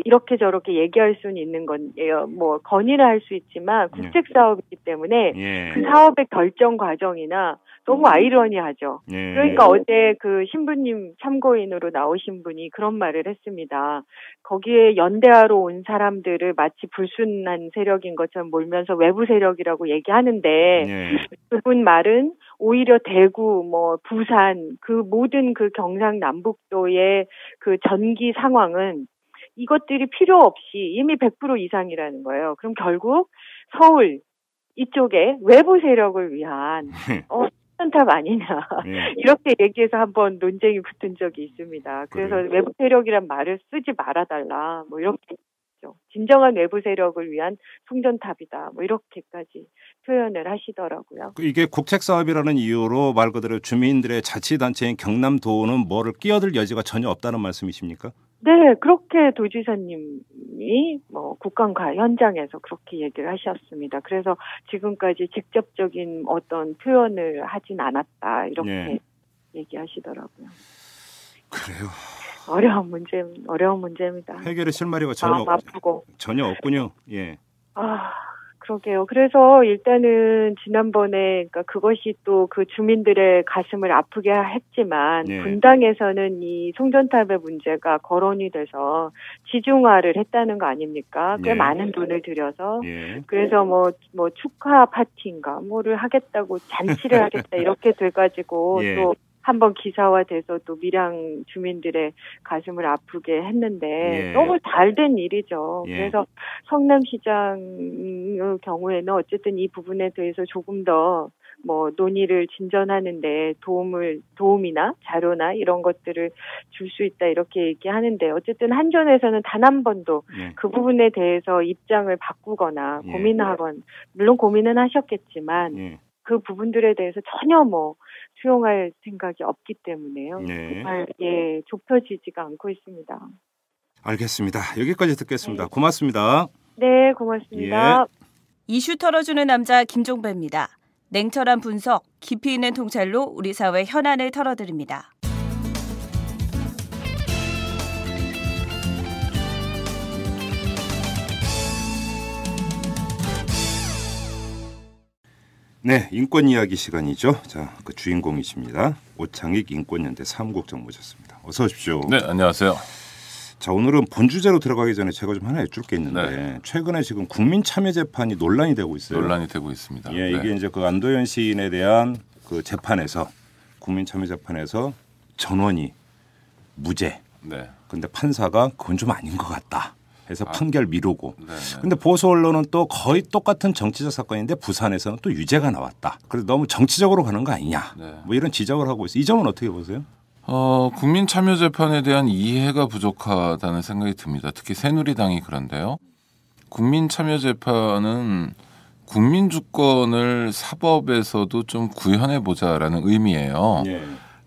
이렇게 저렇게 얘기할 수는 있는 건예요. 건의를 할 수 있지만 국책 사업이기 때문에 그 사업의 결정 과정이나 너무 아이러니하죠. 그러니까 어제 신부님 참고인으로 나오신 분이 그런 말을 했습니다. 거기에 연대하러 온 사람들을 마치 불순한 세력인 것처럼 몰면서 외부 세력이라고 얘기하는데 그분 말은 오히려 대구, 부산, 모든 경상남북도의 전기 상황은 이것들이 필요 없이 이미 100% 이상이라는 거예요. 그럼 결국 서울 이쪽에 외부 세력을 위한 송전탑 아니냐 이렇게 얘기해서 한번 논쟁이 붙은 적이 있습니다. 그래서 외부 세력이란 말을 쓰지 말아달라 이렇게 진정한 외부 세력을 위한 송전탑이다 이렇게까지 표현을 하시더라고요. 이게 국책 사업이라는 이유로 말 그대로 주민들의 자치단체인 경남도는 뭐를 끼어들 여지가 전혀 없다는 말씀이십니까? 네, 그렇게 도지사님이 국감 현장에서 그렇게 얘기를 하셨습니다. 그래서 지금까지 직접적인 어떤 표현을 하진 않았다 이렇게 얘기하시더라고요. 그래요. 어려운 문제입니다. 해결의 실마리가 전혀 없군요. 예. 그러게요. 그래서 일단은 지난번에 그러니까 그것이 또 그 주민들의 가슴을 아프게 했지만 분당에서는 이 송전탑의 문제가 거론이 돼서 지중화를 했다는 거 아닙니까? 꽤 많은 돈을 들여서 그래서 뭐 축하 파티인가 뭐를 하겠다고 잔치를 하겠다 이렇게 돼가지고 또 한번 기사화돼서 또 밀양 주민들의 가슴을 아프게 했는데 너무 잘 된 일이죠. 그래서 성남시장의 경우에는 어쨌든 이 부분에 대해서 조금 더 뭐 논의를 진전하는데 도움이나 자료나 이런 것들을 줄 수 있다 이렇게 얘기하는데 어쨌든 한전에서는 단 한 번도 그 부분에 대해서 입장을 바꾸거나 물론 고민은 하셨겠지만 그 부분들에 대해서 전혀 수용할 생각이 없기 때문에요. 정말 좁혀지지가 않고 있습니다. 알겠습니다. 여기까지 듣겠습니다. 고맙습니다. 네, 고맙습니다. 이슈 털어주는 남자 김종배입니다. 냉철한 분석, 깊이 있는 통찰로 우리 사회 현안을 털어드립니다. 네, 인권 이야기 시간이죠. 자, 그 주인공이십니다. 오창익 인권연대 사무국장 모셨습니다. 어서 오십시오. 네, 안녕하세요. 자, 오늘은 본 주제로 들어가기 전에 제가 좀 하나 여쭐 게 있는데 최근에 지금 국민참여재판이 논란이 되고 있어요. 논란이 되고 있습니다. 이게 이제 그 안도현 시인에 대한 그 재판에서 국민참여재판에서 전원이 무죄. 근데 판사가 그건 좀 아닌 것 같다. 해서 판결 미루고. 근데 보수 언론은 또 거의 똑같은 정치적 사건인데 부산에서는 또 유죄가 나왔다. 그래서 너무 정치적으로 가는 거 아니냐. 뭐 이런 지적을 하고 있어요. 이 점은 어떻게 보세요? 국민 참여 재판에 대한 이해가 부족하다는 생각이 듭니다. 특히 새누리당이 그런데요. 국민 참여 재판은 국민 주권을 사법에서도 좀 구현해 보자라는 의미예요.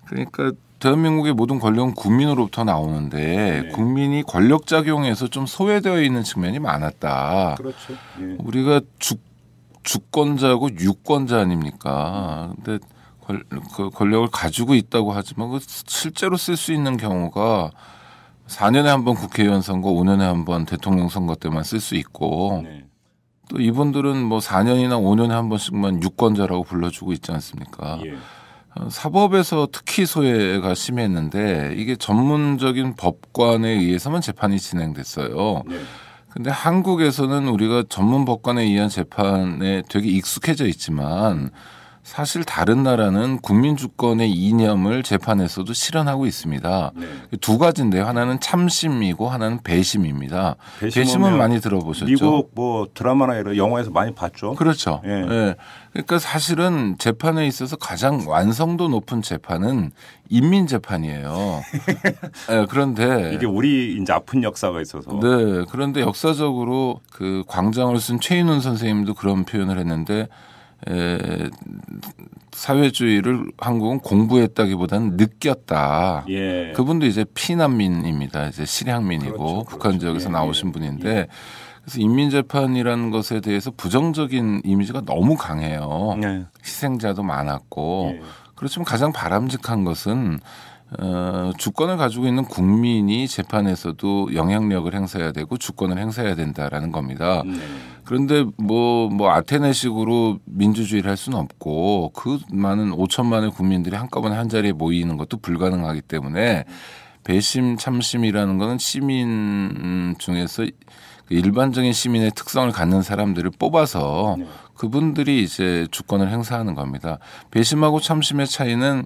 그러니까 대한민국의 모든 권력은 국민으로부터 나오는데 국민이 권력 작용에서 좀 소외되어 있는 측면이 많았다. 그렇죠. 우리가 주권자고 유권자 아닙니까? 근데 그 권력을 가지고 있다고 하지만 그 실제로 쓸 수 있는 경우가 4년에 한 번 국회의원 선거, 5년에 한 번 대통령 선거 때만 쓸 수 있고 또 이분들은 뭐 4년이나 5년에 한 번씩만 유권자라고 불러주고 있지 않습니까? 사법에서 특히 소외가 심했는데 이게 전문적인 법관에 의해서만 재판이 진행됐어요. 근데 한국에서는 우리가 전문 법관에 의한 재판에 되게 익숙해져 있지만 사실 다른 나라는 국민주권의 이념을 재판에서도 실현하고 있습니다. 두 가지인데요. 하나는 참심이고 하나는 배심입니다. 배심은 많이 들어보셨죠? 미국 뭐 드라마나 이런 영화에서 많이 봤죠. 그렇죠. 그러니까 사실은 재판에 있어서 가장 완성도 높은 재판은 인민재판이에요. 그런데 이게 우리 이제 아픈 역사가 있어서. 그런데 역사적으로 그 광장을 쓴 최인훈 선생님도 그런 표현을 했는데 사회주의를 한국은 공부했다기보다는 느꼈다. 그분도 이제 피난민입니다. 이제 실향민이고 북한 지역에서 나오신 분인데 그래서 인민재판이라는 것에 대해서 부정적인 이미지가 너무 강해요. 희생자도 많았고 그렇지만 가장 바람직한 것은 주권을 가지고 있는 국민이 재판에서도 영향력을 행사해야 되고 주권을 행사해야 된다라는 겁니다. 그런데 뭐 아테네식으로 민주주의를 할 수는 없고 그 많은 5천만의 국민들이 한꺼번에 한 자리에 모이는 것도 불가능하기 때문에 배심 참심이라는 것은 시민 중에서 일반적인 시민의 특성을 갖는 사람들을 뽑아서 그분들이 이제 주권을 행사하는 겁니다. 배심하고 참심의 차이는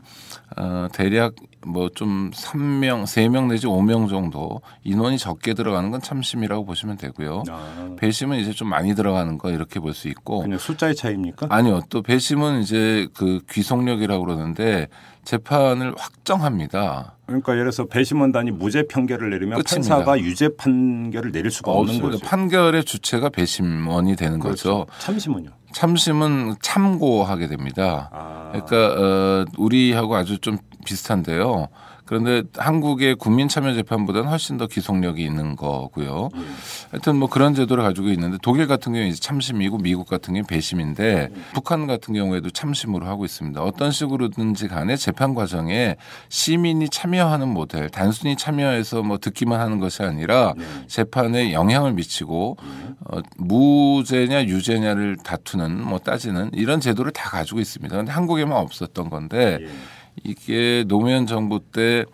대략 뭐 좀 3명 내지 5명 정도 인원이 적게 들어가는 건 참심이라고 보시면 되고요. 배심은 이제 좀 많이 들어가는 거 이렇게 볼 수 있고. 그냥 숫자의 차이입니까? 아니요. 또 배심은 이제 그 귀속력이라고 그러는데 재판을 확정합니다. 그러니까 예를 들어서 배심원단이 무죄 판결을 내리면 끝입니다. 판사가 유죄 판결을 내릴 수가 없는 거죠. 판결의 주체가 배심원이 되는 거죠. 참심은요? 참심은 참고하게 됩니다. 그러니까 우리하고 아주 좀 비슷한데요. 그런데 한국의 국민참여재판보다는 훨씬 더 기속력이 있는 거고요. 하여튼 뭐 그런 제도를 가지고 있는데 독일 같은 경우는 이제 참심이고 미국 같은 경우는 배심인데 북한 같은 경우에도 참심으로 하고 있습니다. 어떤 식으로든지 간에 재판 과정에 시민이 참여하는 모델, 단순히 참여해서 뭐 듣기만 하는 것이 아니라 재판에 영향을 미치고 무죄냐 유죄냐를 다투는 뭐 따지는 이런 제도를 다 가지고 있습니다. 그런데 한국에만 없었던 건데 이게 노무현 정부 때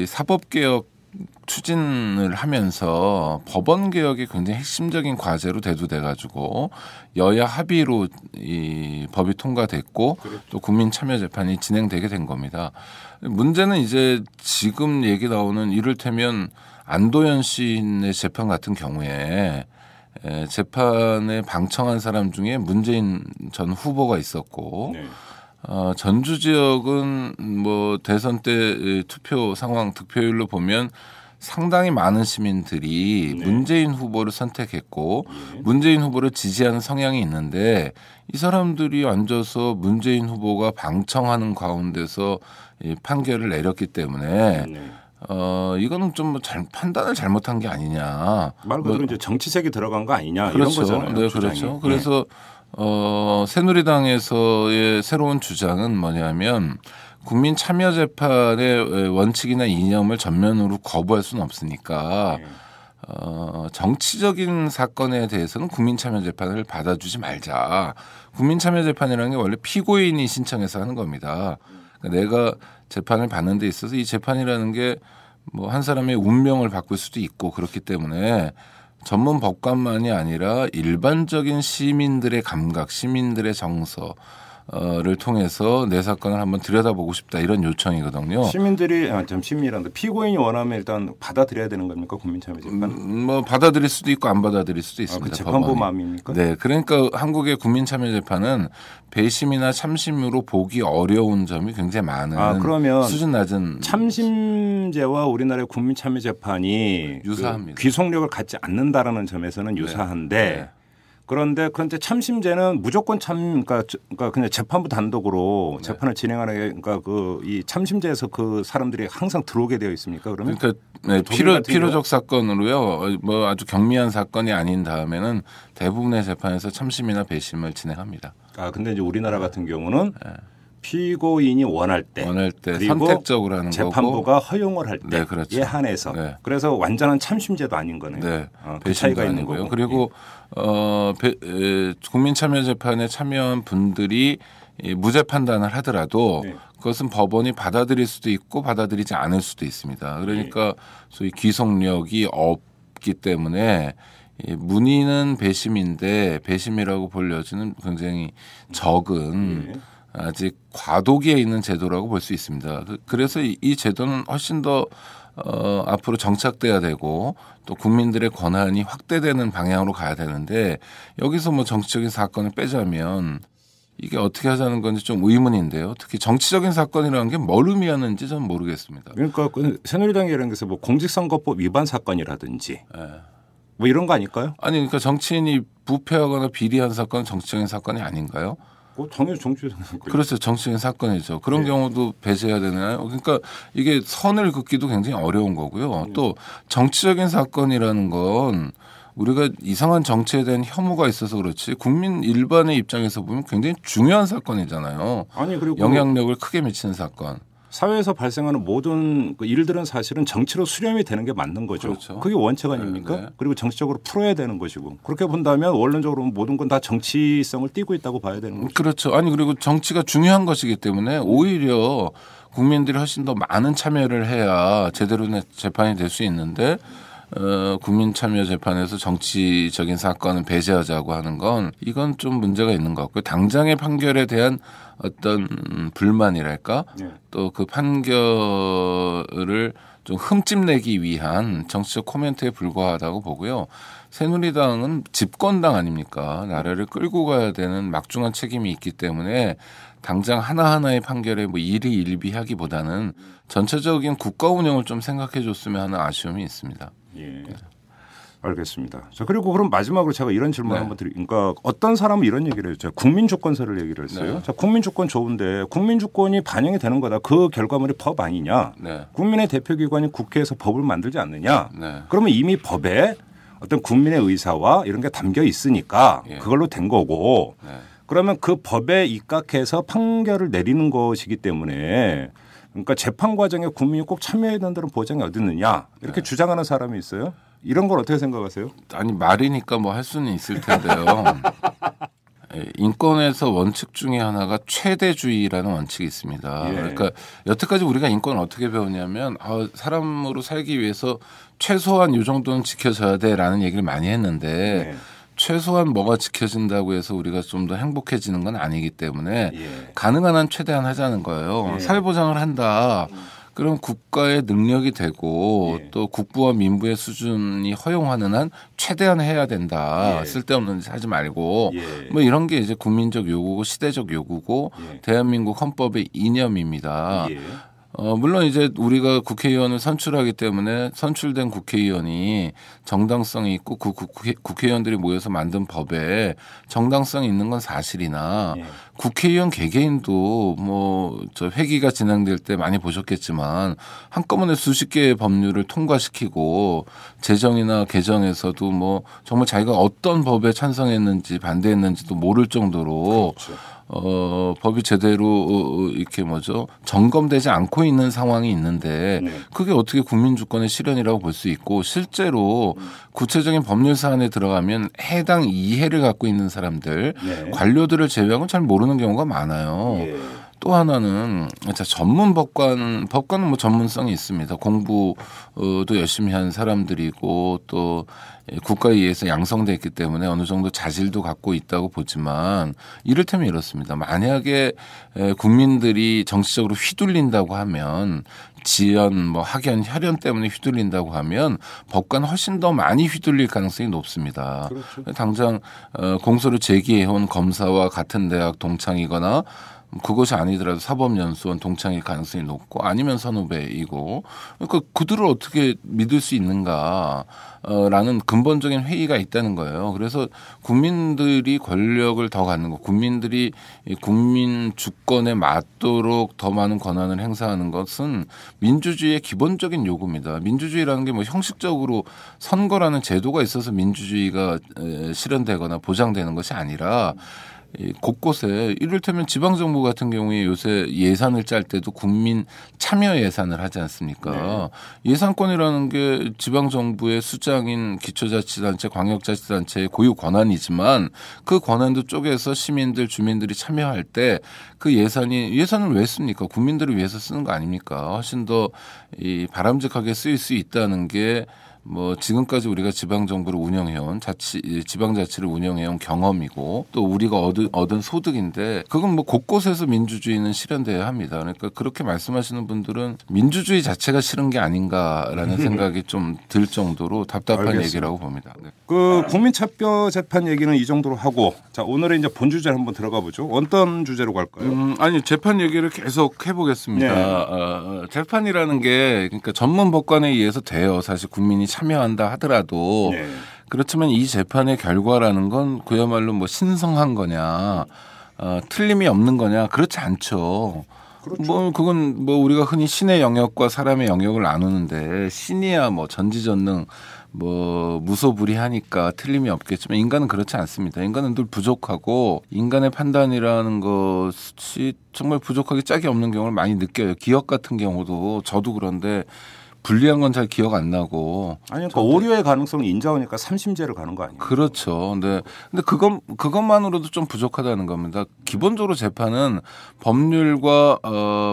사법개혁 추진을 하면서 법원 개혁이 굉장히 핵심적인 과제로 대두돼 가지고 여야 합의로 이 법이 통과됐고 또 국민 참여 재판이 진행되게 된 겁니다. 문제는 이제 지금 얘기 나오는 이를테면 안도현 시인의 재판 같은 경우에 재판에 방청한 사람 중에 문재인 전 후보가 있었고 전주 지역은 뭐 대선 때 투표 상황 득표율로 보면 상당히 많은 시민들이 문재인 후보를 선택했고 문재인 후보를 지지하는 성향이 있는데 이 사람들이 앉아서 문재인 후보가 방청하는 가운데서 이 판결을 내렸기 때문에 이거는 좀 판단을 잘못한 게 아니냐. 말 그대로 이제 정치색이 들어간 거 아니냐 그렇죠. 이런 거잖아요. 네, 그렇죠. 그래서 새누리당에서의 새로운 주장은 뭐냐면 국민 참여 재판의 원칙이나 이념을 전면으로 거부할 수는 없으니까 정치적인 사건에 대해서는 국민 참여 재판을 받아주지 말자. 국민 참여 재판이라는 게 원래 피고인이 신청해서 하는 겁니다. 그러니까 내가 재판을 받는 데 있어서 이 재판이라는 게 뭐 한 사람의 운명을 바꿀 수도 있고 그렇기 때문에 전문 법관만이 아니라 일반적인 시민들의 감각, 시민들의 정서를 통해서 내 사건을 한번 들여다보고 싶다 이런 요청이거든요. 시민들이 시민이란데 피고인이 원하면 일단 받아들여야 되는 겁니까 국민참여재판? 뭐 받아들일 수도 있고 안 받아들일 수도 있습니다. 그 재판부 마음입니까? 네, 그러니까 한국의 국민참여재판은 배심이나 참심으로 보기 어려운 점이 굉장히 많은. 그러면 수준 낮은 참심제와 우리나라의 국민참여재판이 유사합니다. 그 귀속력을 갖지 않는다라는 점에서는 유사한데. 그런데 참심제는 무조건 그러니까 그냥 재판부 단독으로 재판을 진행하는 그러니까 이 참심제에서 그 사람들이 항상 들어오게 되어 있습니까? 그러면 그러니까 필요적 사건으로요. 뭐 아주 경미한 사건이 아닌 다음에는 대부분의 재판에서 참심이나 배심을 진행합니다. 근데 이제 우리나라 같은 경우는 피고인이 원할 때 그리고 선택적으로 하는 재판부가 허용을 할 때에 그렇죠. 한해서 그래서 완전한 참심제도 아닌 거네요. 그 차이가 있는 거고. 그리고 국민참여재판에 참여한 분들이 무죄 판단을 하더라도 그것은 법원이 받아들일 수도 있고 받아들이지 않을 수도 있습니다. 그러니까 소위 귀속력이 없기 때문에 문의는 배심인데 배심이라고 볼 여지는 굉장히 적은 아직 과도기에 있는 제도라고 볼 수 있습니다. 그래서 이 제도는 훨씬 더 앞으로 정착돼야 되고 또 국민들의 권한이 확대되는 방향으로 가야 되는데 여기서 뭐 정치적인 사건을 빼자면 이게 어떻게 하자는 건지 좀 의문인데요. 특히 정치적인 사건이라는 게 뭘 의미하는지 저는 모르겠습니다. 그러니까 새누리당이라는 것은 뭐 공직선거법 위반 사건이라든지 뭐 이런 거 아닐까요? 아니 그러니까 정치인이 부패하거나 비리한 사건은 정치적인 사건이 아닌가요? 당연히 정치적인 사건. 그렇죠. 정치적인 사건이죠. 그런 경우도 배제해야 되나요? 그러니까 이게 선을 긋기도 굉장히 어려운 거고요. 또 정치적인 사건이라는 건 우리가 이상한 정치에 대한 혐오가 있어서 그렇지 국민 일반의 입장에서 보면 굉장히 중요한 사건이잖아요. 그리고 영향력을 크게 미치는 사건. 사회에서 발생하는 모든 일들은 사실은 정치로 수렴이 되는 게 맞는 거죠. 그렇죠. 그게 원칙 아닙니까? 그리고 정치적으로 풀어야 되는 것이고 그렇게 본다면 원론적으로 모든 건 다 정치성을 띠고 있다고 봐야 되는 거죠. 그렇죠. 그리고 정치가 중요한 것이기 때문에 오히려 국민들이 훨씬 더 많은 참여를 해야 제대로 재판이 될 수 있는데 국민참여재판에서 정치적인 사건을 배제하자고 하는 건 이건 좀 문제가 있는 것 같고요. 당장의 판결에 대한 어떤 불만이랄까 또 그 판결을 좀 흠집내기 위한 정치적 코멘트에 불과하다고 보고요. 새누리당은 집권당 아닙니까? 나라를 끌고 가야 되는 막중한 책임이 있기 때문에 당장 하나하나의 판결에 뭐 일희일비하기보다는 전체적인 국가 운영을 좀 생각해 줬으면 하는 아쉬움이 있습니다. 알겠습니다. 자, 그리고 그럼 마지막으로 제가 이런 질문 한번 그러니까 어떤 사람은 이런 얘기를 했죠. 국민주권서를 얘기를 했어요. 네. 자, 국민주권 좋은데 국민주권이 반영이 되는 거다. 그 결과물이 법 아니냐. 네. 국민의 대표기관이 국회에서 법을 만들지 않느냐. 네. 그러면 이미 법에 어떤 국민의 의사와 이런 게 담겨 있으니까 예. 그걸로 된 거고 네. 그러면 그 법에 입각해서 판결을 내리는 것이기 때문에 그러니까 재판 과정에 국민이 꼭 참여해야 된다는 보장이 어디 있느냐 이렇게 주장하는 사람이 있어요. 이런 걸 어떻게 생각하세요? 아니 말이니까 뭐 할 수는 있을 텐데요. 인권에서 원칙 중에 하나가 최대주의라는 원칙이 있습니다. 예. 그러니까 여태까지 우리가 인권을 어떻게 배웠냐면 사람으로 살기 위해서 최소한 이 정도는 지켜져야 돼라는 얘기를 많이 했는데 최소한 뭐가 지켜진다고 해서 우리가 좀 더 행복해지는 건 아니기 때문에 가능한 한 최대한 하자는 거예요. 사회보장을 한다. 그럼 국가의 능력이 되고 또 국부와 민부의 수준이 허용하는 한 최대한 해야 된다. 쓸데없는 짓 하지 말고 뭐 이런 게 이제 국민적 요구고 시대적 요구고 대한민국 헌법의 이념입니다. 물론 이제 우리가 국회의원을 선출하기 때문에 선출된 국회의원이 정당성이 있고 그 국회의원들이 모여서 만든 법에 정당성이 있는 건 사실이나 국회의원 개개인도 뭐 저 회기가 진행될 때 많이 보셨겠지만 한꺼번에 수십 개의 법률을 통과시키고 재정이나 개정에서도 뭐 정말 자기가 어떤 법에 찬성했는지 반대했는지도 모를 정도로 법이 제대로 이렇게 점검되지 않고 있는 상황이 있는데 그게 어떻게 국민주권의 실현이라고 볼 수 있고 실제로 구체적인 법률 사안에 들어가면 해당 이해를 갖고 있는 사람들 관료들을 제외하고는 잘 모르는 경우가 많아요. 또 하나는 전문 법관은 뭐 전문성이 있습니다. 공부도 열심히 한 사람들이고 또 국가에 의해서 양성돼 있기 때문에 어느 정도 자질도 갖고 있다고 보지만 이를테면 이렇습니다. 만약에 국민들이 정치적으로 휘둘린다고 하면 지연, 학연, 혈연 때문에 휘둘린다고 하면 법관 훨씬 더 많이 휘둘릴 가능성이 높습니다. 그렇죠. 당장 공소를 제기해온 검사와 같은 대학 동창이거나 그것이 아니더라도 사법연수원 동창일 가능성이 높고 아니면 선후배이고 그러니까 그들을 어떻게 믿을 수 있는가 라는 근본적인 회의가 있다는 거예요. 그래서 국민들이 권력을 더 갖는 거 국민들이 국민 주권에 맞도록 더 많은 권한을 행사하는 것은 민주주의의 기본적인 요구입니다. 민주주의라는 게 뭐 형식적으로 선거라는 제도가 있어서 민주주의가 실현되거나 보장되는 것이 아니라 곳곳에 이를테면 지방정부 같은 경우에 요새 예산을 짤 때도 국민 참여 예산을 하지 않습니까? 예산권이라는 게 지방정부의 수장인 기초자치단체, 광역자치단체의 고유 권한이지만 그 권한도 쪼개서 시민들, 주민들이 참여할 때 그 예산을 왜 씁니까? 국민들을 위해서 쓰는 거 아닙니까? 훨씬 더 바람직하게 쓰일 수 있다는 게 지금까지 우리가 지방정부를 운영해온 지방자치를 운영해온 경험이고 또 우리가 얻은 소득인데 그건 곳곳에서 민주주의는 실현돼야 합니다. 그러니까 그렇게 말씀하시는 분들은 민주주의 자체가 싫은 게 아닌가라는 생각이 좀 들 정도로 답답한 알겠습니다. 얘기라고 봅니다. 그 국민차별 재판 얘기는 이 정도로 하고 자 오늘은 이제 본 주제를 한번 들어가 보죠. 어떤 주제로 갈까요? 아니 재판 얘기를 계속 해보겠습니다. 재판이라는 게 그러니까 전문 법관에 의해서 돼요. 사실 국민이 참여한다 하더라도 그렇지만 이 재판의 결과라는 건 그야말로 신성한 거냐 틀림이 없는 거냐 그렇지 않죠. 그렇죠. 그건 우리가 흔히 신의 영역과 사람의 영역을 나누는데 신이야 전지전능 무소불위하니까 틀림이 없겠지만 인간은 그렇지 않습니다. 인간은 늘 부족하고 인간의 판단이라는 것이 정말 부족하게 짝이 없는 경우를 많이 느껴요. 기억 같은 경우도 저도 그런데 불리한 건 잘 기억 안 나고. 아니, 그러니까 오류의 가능성이 인정하니까 삼심제를 가는 거 아니에요? 그렇죠. 근데 그것만으로도 좀 부족하다는 겁니다. 기본적으로 재판은 법률과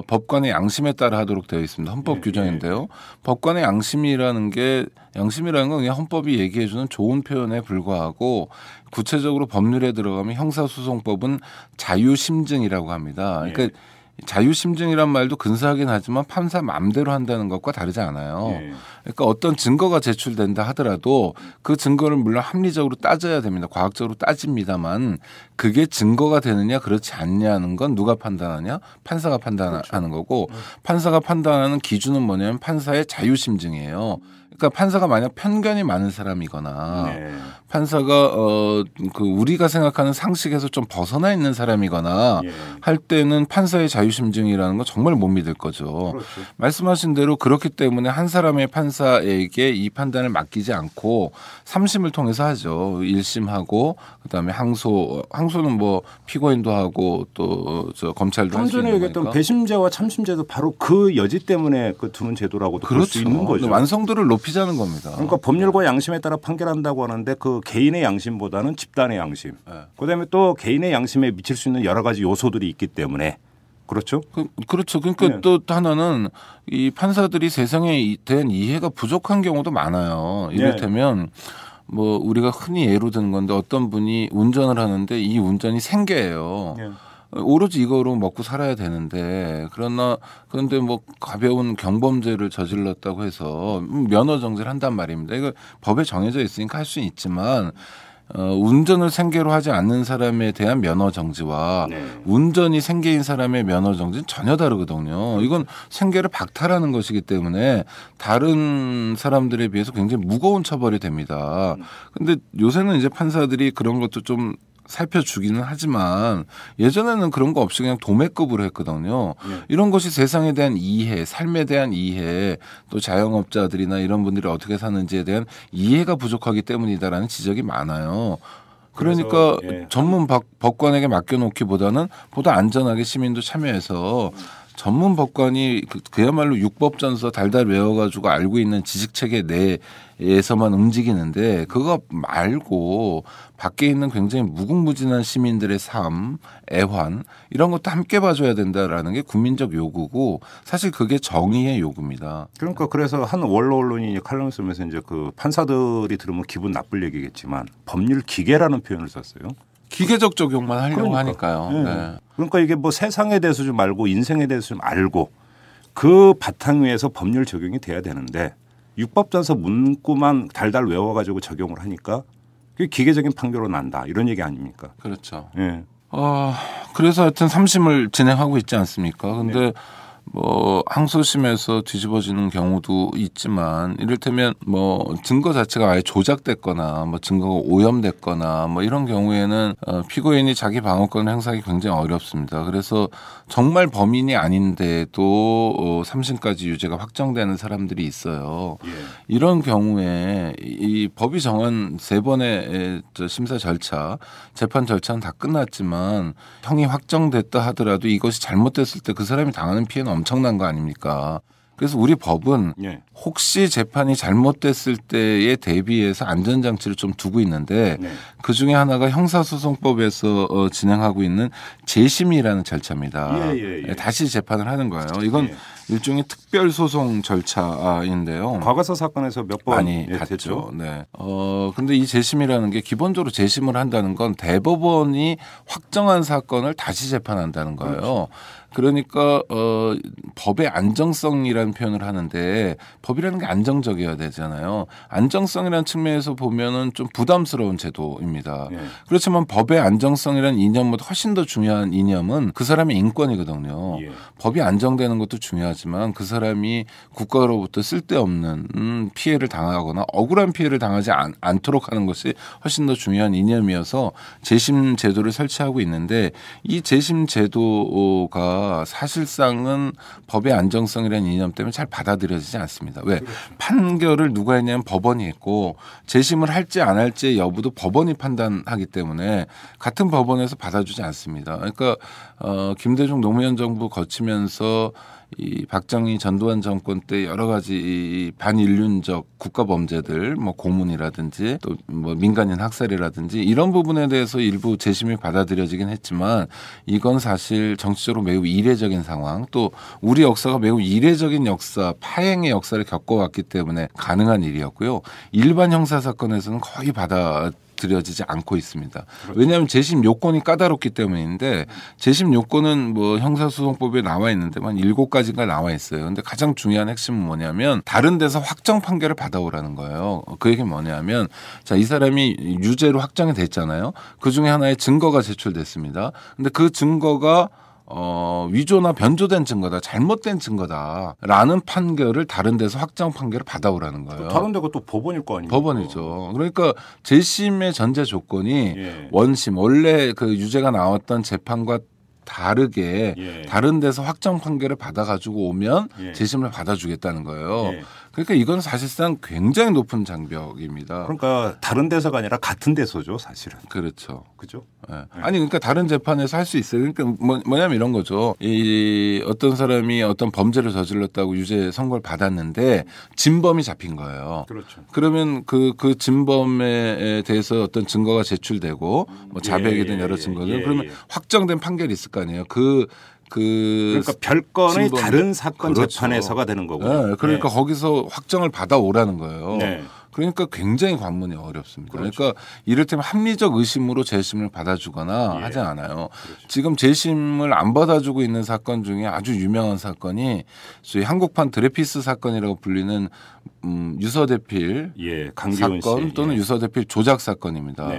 법관의 양심에 따라 하도록 되어 있습니다. 헌법 규정인데요. 법관의 양심이라는 건 그냥 헌법이 얘기해주는 좋은 표현에 불과하고 구체적으로 법률에 들어가면 형사소송법은 자유심증이라고 합니다. 그러니까 자유심증이란 말도 근사하긴 하지만 판사 마음대로 한다는 것과 다르지 않아요. 그러니까 어떤 증거가 제출된다 하더라도 그 증거를 물론 합리적으로 따져야 됩니다. 과학적으로 따집니다만 그게 증거가 되느냐 그렇지 않냐는 건 누가 판단하냐? 판사가 판단하는 거고 판사가 판단하는 기준은 뭐냐면 판사의 자유심증이에요. 그러니까 판사가 만약 편견이 많은 사람이거나 네. 판사가 그 우리가 생각하는 상식에서 좀 벗어나 있는 사람이거나 예. 할 때는 판사의 자유심증이라는 건 정말 못 믿을 거죠. 그렇죠. 말씀하신 대로 그렇기 때문에 한 사람의 판사에게 이 판단을 맡기지 않고 3심을 통해서 하죠. 1심하고 그다음에 항소는 뭐 피고인도 하고 또 저 검찰도 할 수 있는 거니까. 전에 얘기했던 배심제와 참심제도 바로 그 여지 때문에 그 두는 제도라고도 볼 수 있는 거죠. 완성도를 높이자는 겁니다. 그러니까 법률과 양심에 따라 판결한다고 하는데 그 개인의 양심보다는 집단의 양심. 네. 그다음에 또 개인의 양심에 미칠 수 있는 여러 가지 요소들이 있기 때문에 그렇죠. 그렇죠. 그러니까 네. 또 하나는 이 판사들이 세상에 대한 이해가 부족한 경우도 많아요. 이를테면 네. 뭐 우리가 흔히 예로 드는 건데 어떤 분이 운전을 하는데 이 운전이 생계예요. 네. 오로지 이거로 먹고 살아야 되는데 그런데 뭐 가벼운 경범죄를 저질렀다고 해서 면허 정지를 한단 말입니다. 이거 법에 정해져 있으니까 할 수는 있지만 운전을 생계로 하지 않는 사람에 대한 면허 정지와 네. 운전이 생계인 사람의 면허 정지는 전혀 다르거든요. 이건 생계를 박탈하는 것이기 때문에 다른 사람들에 비해서 굉장히 무거운 처벌이 됩니다. 그런데 요새는 이제 판사들이 그런 것도 좀 살펴주기는 하지만 예전에는 그런 거 없이 그냥 도매급으로 했거든요. 네. 이런 것이 세상에 대한 이해, 삶에 대한 이해, 또 자영업자들이나 이런 분들이 어떻게 사는지에 대한 이해가 부족하기 때문이다라는 지적이 많아요. 그러니까 예. 전문 법관에게 맡겨놓기보다는 보다 안전하게 시민도 참여해서 전문 법관이 그야말로 육법전서 달달 외워가지고 알고 있는 지식체계 내에서만 움직이는데 그거 말고 밖에 있는 굉장히 무궁무진한 시민들의 삶, 애환 이런 것도 함께 봐줘야 된다라는 게 국민적 요구고 사실 그게 정의의 요구입니다. 그러니까 그래서 한 원로 언론이 칼럼을 쓰면서 이제 그 판사들이 들으면 기분 나쁠 얘기겠지만 법률 기계라는 표현을 썼어요. 기계적 적용만 하려고 하니까요. 네. 네. 그러니까 이게 뭐 세상에 대해서 좀 알고 인생에 대해서 좀 알고 그 바탕 위에서 법률 적용이 돼야 되는데 육법전서 문구만 달달 외워가지고 적용을 하니까 그게 기계적인 판결로 난다 이런 얘기 아닙니까? 그렇죠. 네. 그래서 하여튼 3심을 진행하고 있지 않습니까? 근데 네. 뭐 항소심에서 뒤집어지는 경우도 있지만 이를테면 뭐 증거 자체가 아예 조작됐거나 뭐 증거가 오염됐거나 뭐 이런 경우에는 피고인이 자기 방어권을 행사하기 굉장히 어렵습니다. 그래서 정말 범인이 아닌데도 3심까지 유죄가 확정되는 사람들이 있어요. 예. 이런 경우에 이 법이 정한 3번의 심사 절차, 재판 절차는 다 끝났지만 형이 확정됐다 하더라도 이것이 잘못됐을 때 그 사람이 당하는 피해는 엄청난 거 아닙니까? 그래서 우리 법은 예. 혹시 재판이 잘못됐을 때에 대비해서 안전장치를 좀 두고 있는데 네. 그중에 하나가 형사소송법에서 진행하고 있는 재심이라는 절차입니다. 예. 다시 재판을 하는 거예요. 이건 일종의 특별소송 절차인데요. 과거사 사건에서 몇 번 많이 됐죠. 네. 근데 이 재심이라는 게 기본적으로 재심을 한다는 건 대법원이 확정한 사건을 다시 재판한다는 거예요. 그렇죠. 그러니까 법의 안정성이라는 표현을 하는데 법이라는 게 안정적이어야 되잖아요. 안정성이라는 측면에서 보면은 좀 부담스러운 제도입니다. 네. 그렇지만 법의 안정성이라는 이념보다 훨씬 더 중요한 이념은 그 사람의 인권이거든요. 예. 법이 안정되는 것도 중요하지만 그 사람이 국가로부터 쓸데없는 피해를 당하거나 억울한 피해를 당하지 않도록 하는 것이 훨씬 더 중요한 이념이어서 재심 제도를 설치하고 있는데 이 재심 제도가 사실상은 법의 안정성이라는 이념 때문에 잘 받아들여지지 않습니다. 왜? 그렇죠. 판결을 누가 했냐면 법원이 했고 재심을 할지 안 할지의 여부도 법원이 판단하기 때문에 같은 법원에서 받아주지 않습니다. 그러니까 김대중 노무현 정부 거치면서 이 박정희 전두환 정권 때 여러 가지 반인륜적 국가 범죄들 뭐 고문이라든지 또 뭐 민간인 학살이라든지 이런 부분에 대해서 일부 재심이 받아들여지긴 했지만 이건 사실 정치적으로 매우 이례적인 상황 또 우리 역사가 매우 이례적인 역사 파행의 역사를 겪어왔기 때문에 가능한 일이었고요. 일반 형사 사건에서는 거의 받아들여지지 않고 있습니다. 그렇죠. 왜냐하면 재심 요건이 까다롭기 때문인데 재심 요건은 뭐 형사소송법에 나와 있는데만 7가지가 나와 있어요. 근데 가장 중요한 핵심은 뭐냐면 다른 데서 확정 판결을 받아오라는 거예요. 그 얘기는 뭐냐면 자, 이 사람이 유죄로 확정이 됐잖아요. 그중에 하나의 증거가 제출됐습니다. 근데 그 증거가 위조나 변조된 증거다, 잘못된 증거다라는 판결을 다른 데서 확정 판결을 받아오라는 거예요. 다른 데가 또 법원일 거 아닙니까? 법원이죠. 그러니까 재심의 전제 조건이 원심, 원래 그 유죄가 나왔던 재판과 다르게 다른 데서 확정 판결을 받아가지고 오면 재심을 받아주겠다는 거예요. 그러니까 이건 사실상 굉장히 높은 장벽입니다. 그러니까 다른 데서가 아니라 같은 데서죠, 사실은. 그렇죠. 그죠? 네. 아니 그러니까 다른 재판에서 할 수 있어요. 그러니까 뭐냐면 이런 거죠. 이 어떤 사람이 어떤 범죄를 저질렀다고 유죄 선고를 받았는데 진범이 잡힌 거예요. 그렇죠. 그러면 그 진범에 대해서 어떤 증거가 제출되고 뭐 자백이든 여러 증거들 그러면 확정된 판결이 있을 거 아니에요. 그러니까 별건의 다른 사건 그렇죠. 재판에서가 되는 거고. 네, 그러니까 거기서 확정을 받아오라는 거예요. 그러니까 굉장히 관문이 어렵습니다. 그렇죠. 그러니까 이를테면 합리적 의심으로 재심을 받아주거나 하지 않아요. 그렇죠. 지금 재심을 안 받아주고 있는 사건 중에 아주 유명한 사건이 소위 한국판 드레피스 사건이라고 불리는 유서대필 사건 또는 유서대필 조작 사건입니다.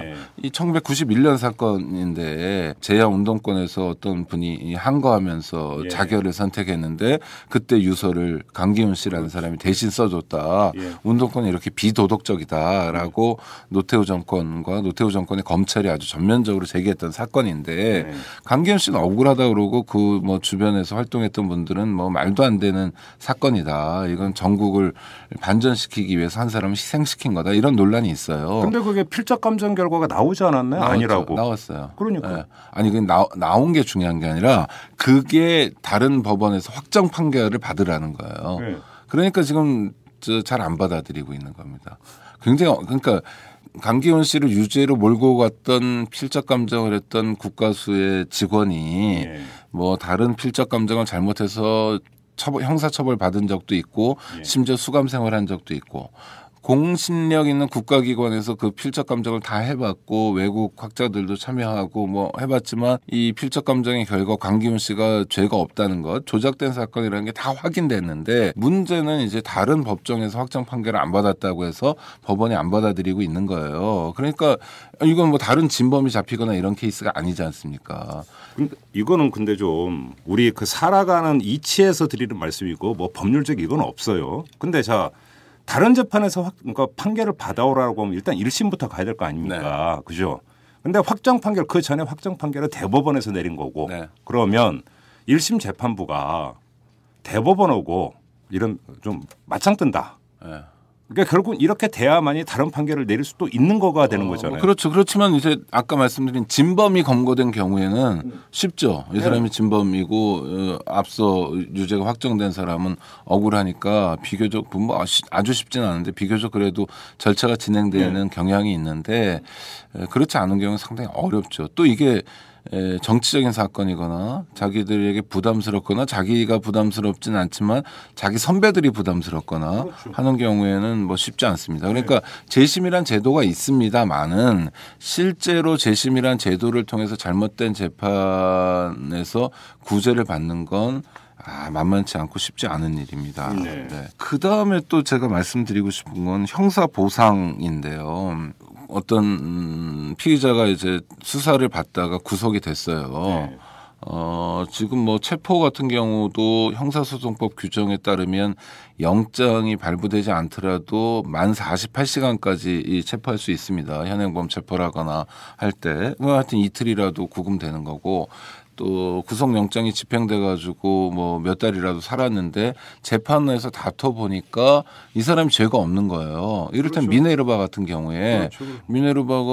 이 1991년 사건인데 제야운동권에서 어떤 분이 항거하면서 자결을 선택했는데 그때 유서를 강기훈 씨라는 사람이 대신 써줬다. 운동권이 이렇게 비도덕적이다라고 노태우 정권과 노태우 정권의 검찰이 아주 전면적으로 제기했던 사건인데 강기훈 씨는 억울하다 그러고 그 뭐 주변에서 활동했던 분들은 뭐 말도 안 되는 사건이다. 이건 전국을 반전시키기 위해서 한 사람을 희생시킨 거다. 이런 논란이 있어요. 근데 그게 필적 감정 결과가 나오지 않았나요? 아니라고. 나왔어요. 그러니까. 네. 아니 그 나온 게 중요한 게 아니라 그게 다른 법원에서 확정 판결을 받으라는 거예요. 그러니까 지금 잘 안 받아들이고 있는 겁니다. 굉장히 그러니까 강기훈 씨를 유죄로 몰고 갔던 필적 감정을 했던 국가수의 직원이 뭐 다른 필적 감정을 잘못해서 형사처벌 받은 적도 있고 심지어 수감 생활한 적도 있고 공신력 있는 국가기관에서 그 필적 감정을 다 해봤고 외국 학자들도 참여하고 뭐 해봤지만 이 필적 감정의 결과 강기훈 씨가 죄가 없다는 것, 조작된 사건이라는 게 다 확인됐는데 문제는 이제 다른 법정에서 확정 판결을 안 받았다고 해서 법원이 안 받아들이고 있는 거예요. 그러니까 이건 뭐 다른 진범이 잡히거나 이런 케이스가 아니지 않습니까? 이거는 근데 좀 우리 그 살아가는 이치에서 드리는 말씀이고 뭐 법률적 이건 없어요. 근데 다른 재판에서 그러니까 판결을 받아오라고 하면 일단 1심부터 가야 될 거 아닙니까? 그죠? 근데 확정 판결 그 전에 확정 판결은 대법원에서 내린 거고 그러면 1심 재판부가 대법원하고 이런 좀 맞짱 뜬다. 그러니까 결국 이렇게 돼야만이 다른 판결을 내릴 수도 있는 거가 되는 거잖아요. 그렇죠. 그렇지만 이제 아까 말씀드린 진범이 검거된 경우에는 쉽죠. 이 사람이 진범이고 앞서 유죄가 확정된 사람은 억울하니까 비교적 뭐 아주 쉽지는 않은데 비교적 그래도 절차가 진행되는 경향이 있는데 그렇지 않은 경우는 상당히 어렵죠. 또 이게 정치적인 사건이거나 자기들에게 부담스럽거나 자기가 부담스럽진 않지만 자기 선배들이 부담스럽거나 하는 경우에는 뭐 쉽지 않습니다. 그러니까 재심이란 제도가 있습니다만은 실제로 재심이란 제도를 통해서 잘못된 재판에서 구제를 받는 건 만만치 않고 쉽지 않은 일입니다. 그다음에 또 제가 말씀드리고 싶은 건 형사 보상인데요. 어떤 피의자가 이제 수사를 받다가 구속이 됐어요. 지금 뭐 체포 같은 경우도 형사소송법 규정에 따르면 영장이 발부되지 않더라도 만 48시간까지 체포할 수 있습니다. 현행범 체포라거나 할 때. 하여튼 이틀이라도 구금되는 거고 또 구속영장이 집행돼 가지고 뭐 몇 달이라도 살았는데 재판에서 다퉈 보니까 이 사람이 죄가 없는 거예요. 이를테면 미네르바 같은 경우에 미네르바가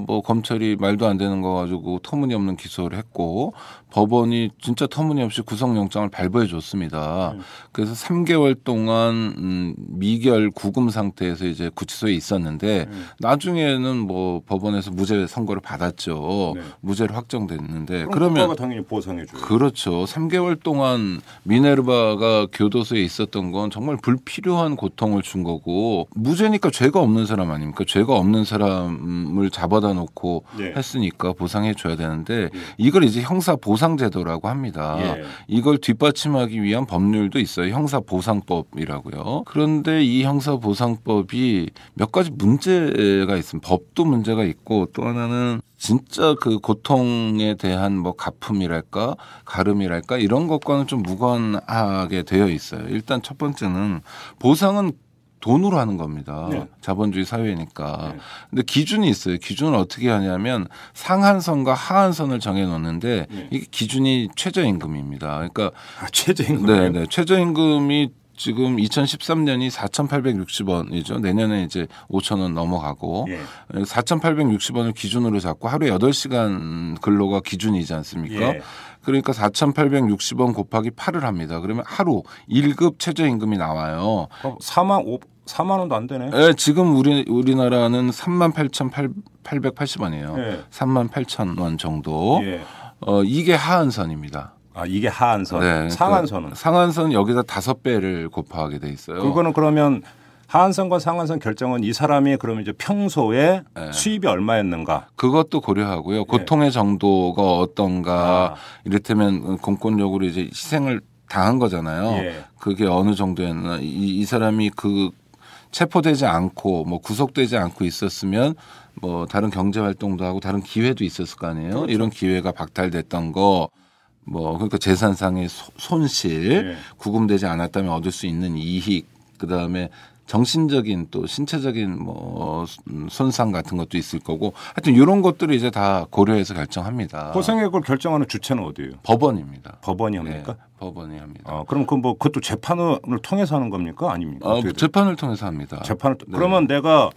뭐 검찰이 말도 안 되는 거 가지고 터무니없는 기소를 했고 법원이 진짜 터무니없이 구속영장을 발부해 줬습니다. 그래서 3개월 동안 미결 구금 상태에서 이제 구치소에 있었는데 나중에는 뭐 법원에서 무죄 선고를 받았죠. 무죄로 확정됐는데 그러면 당연히 보상해줘요. 그렇죠. 3개월 동안 미네르바가 교도소에 있었던 건 정말 불필요한 고통을 준 거고 무죄니까 죄가 없는 사람 아닙니까? 죄가 없는 사람을 잡아다 놓고 했으니까 보상해줘야 되는데 이걸 이제 형사 보상제도라고 합니다. 이걸 뒷받침하기 위한 법률도 있어요. 형사보상법이라고요. 그런데 이 형사보상법이 몇 가지 문제가 있습니다. 법도 문제가 있고 또 하나는 진짜 그 고통에 대한 뭐 가품이 배임이랄까 가름이랄까 이런 것과는 좀 무관하게 되어 있어요. 일단 첫 번째는 보상은 돈으로 하는 겁니다. 네. 자본주의 사회니까. 네. 근데 기준이 있어요. 기준을 어떻게 하냐면 상한선과 하한선을 정해놓는데 네. 이게 기준이 최저임금입니다. 그러니까 최저임금. 네, 최저임금이 지금 2013년이 4,860원이죠. 내년에 이제 5,000원 넘어가고 4,860원을 기준으로 잡고 하루에 8시간 근로가 기준이지 않습니까? 그러니까 4,860원 곱하기 8을 합니다. 그러면 하루 1급 최저임금이 나와요. 4만 원도 안 되네. 네, 지금 우리나라는 38,880원이에요. 네. 38,000원 정도. 이게 하한선입니다. 이게 하한선. 네, 상한선은? 상한선 여기다 5배를 곱하게 돼 있어요. 그거는 그러면 하한선과 상한선 결정은 이 사람이 그러면 이제 평소에 수입이 얼마였는가? 그것도 고려하고요. 고통의 정도가 어떤가. 이를테면 공권력으로 이제 희생을 당한 거잖아요. 그게 어느 정도였나. 이 사람이 그 체포되지 않고 뭐 구속되지 않고 있었으면 뭐 다른 경제 활동도 하고 다른 기회도 있었을 거 아니에요. 그렇죠. 이런 기회가 박탈됐던 거. 그러니까 재산상의 손실, 구금되지 않았다면 얻을 수 있는 이익, 그 다음에 정신적인 또 신체적인 손상 같은 것도 있을 거고 하여튼 이런 것들을 이제 다 고려해서 결정합니다. 보상액을 결정하는 주체는 어디예요? 법원입니다. 법원이 합니까? 네, 법원이 합니다. 그럼 그것도 재판을 통해서 하는 겁니까? 아닙니까? 재판을 통해서 합니다. 그러면 내가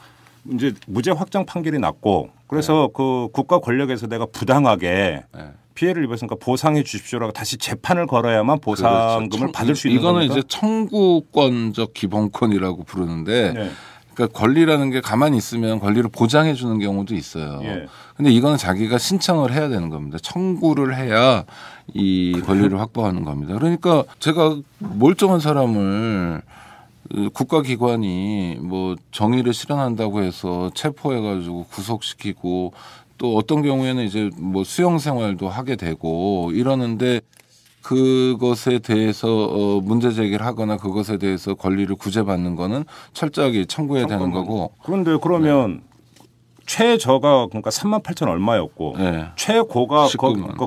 이제 무죄 확정 판결이 났고 그래서 그 국가 권력에서 내가 부당하게 피해를 입었으니까 보상해 주십시오라고 다시 재판을 걸어야만 보상금을 받을 수 있는 이거는 겁니까? 이제 청구권적 기본권이라고 부르는데 그러니까 권리라는 게 가만히 있으면 권리를 보장해 주는 경우도 있어요. 근데 이거는 자기가 신청을 해야 되는 겁니다. 청구를 해야 이 권리를 확보하는 겁니다. 그러니까 제가 멀쩡한 사람을 국가기관이 뭐 정의를 실현한다고 해서 체포해가지고 구속시키고 또 어떤 경우에는 이제 뭐 수용 생활도 하게 되고 이러는데 그것에 대해서 문제 제기를 하거나 그것에 대해서 권리를 구제받는 거는 철저하게 청구해야 되는 거고. 그런데 그러면 최저가 그러니까 38,000 얼마였고 최고가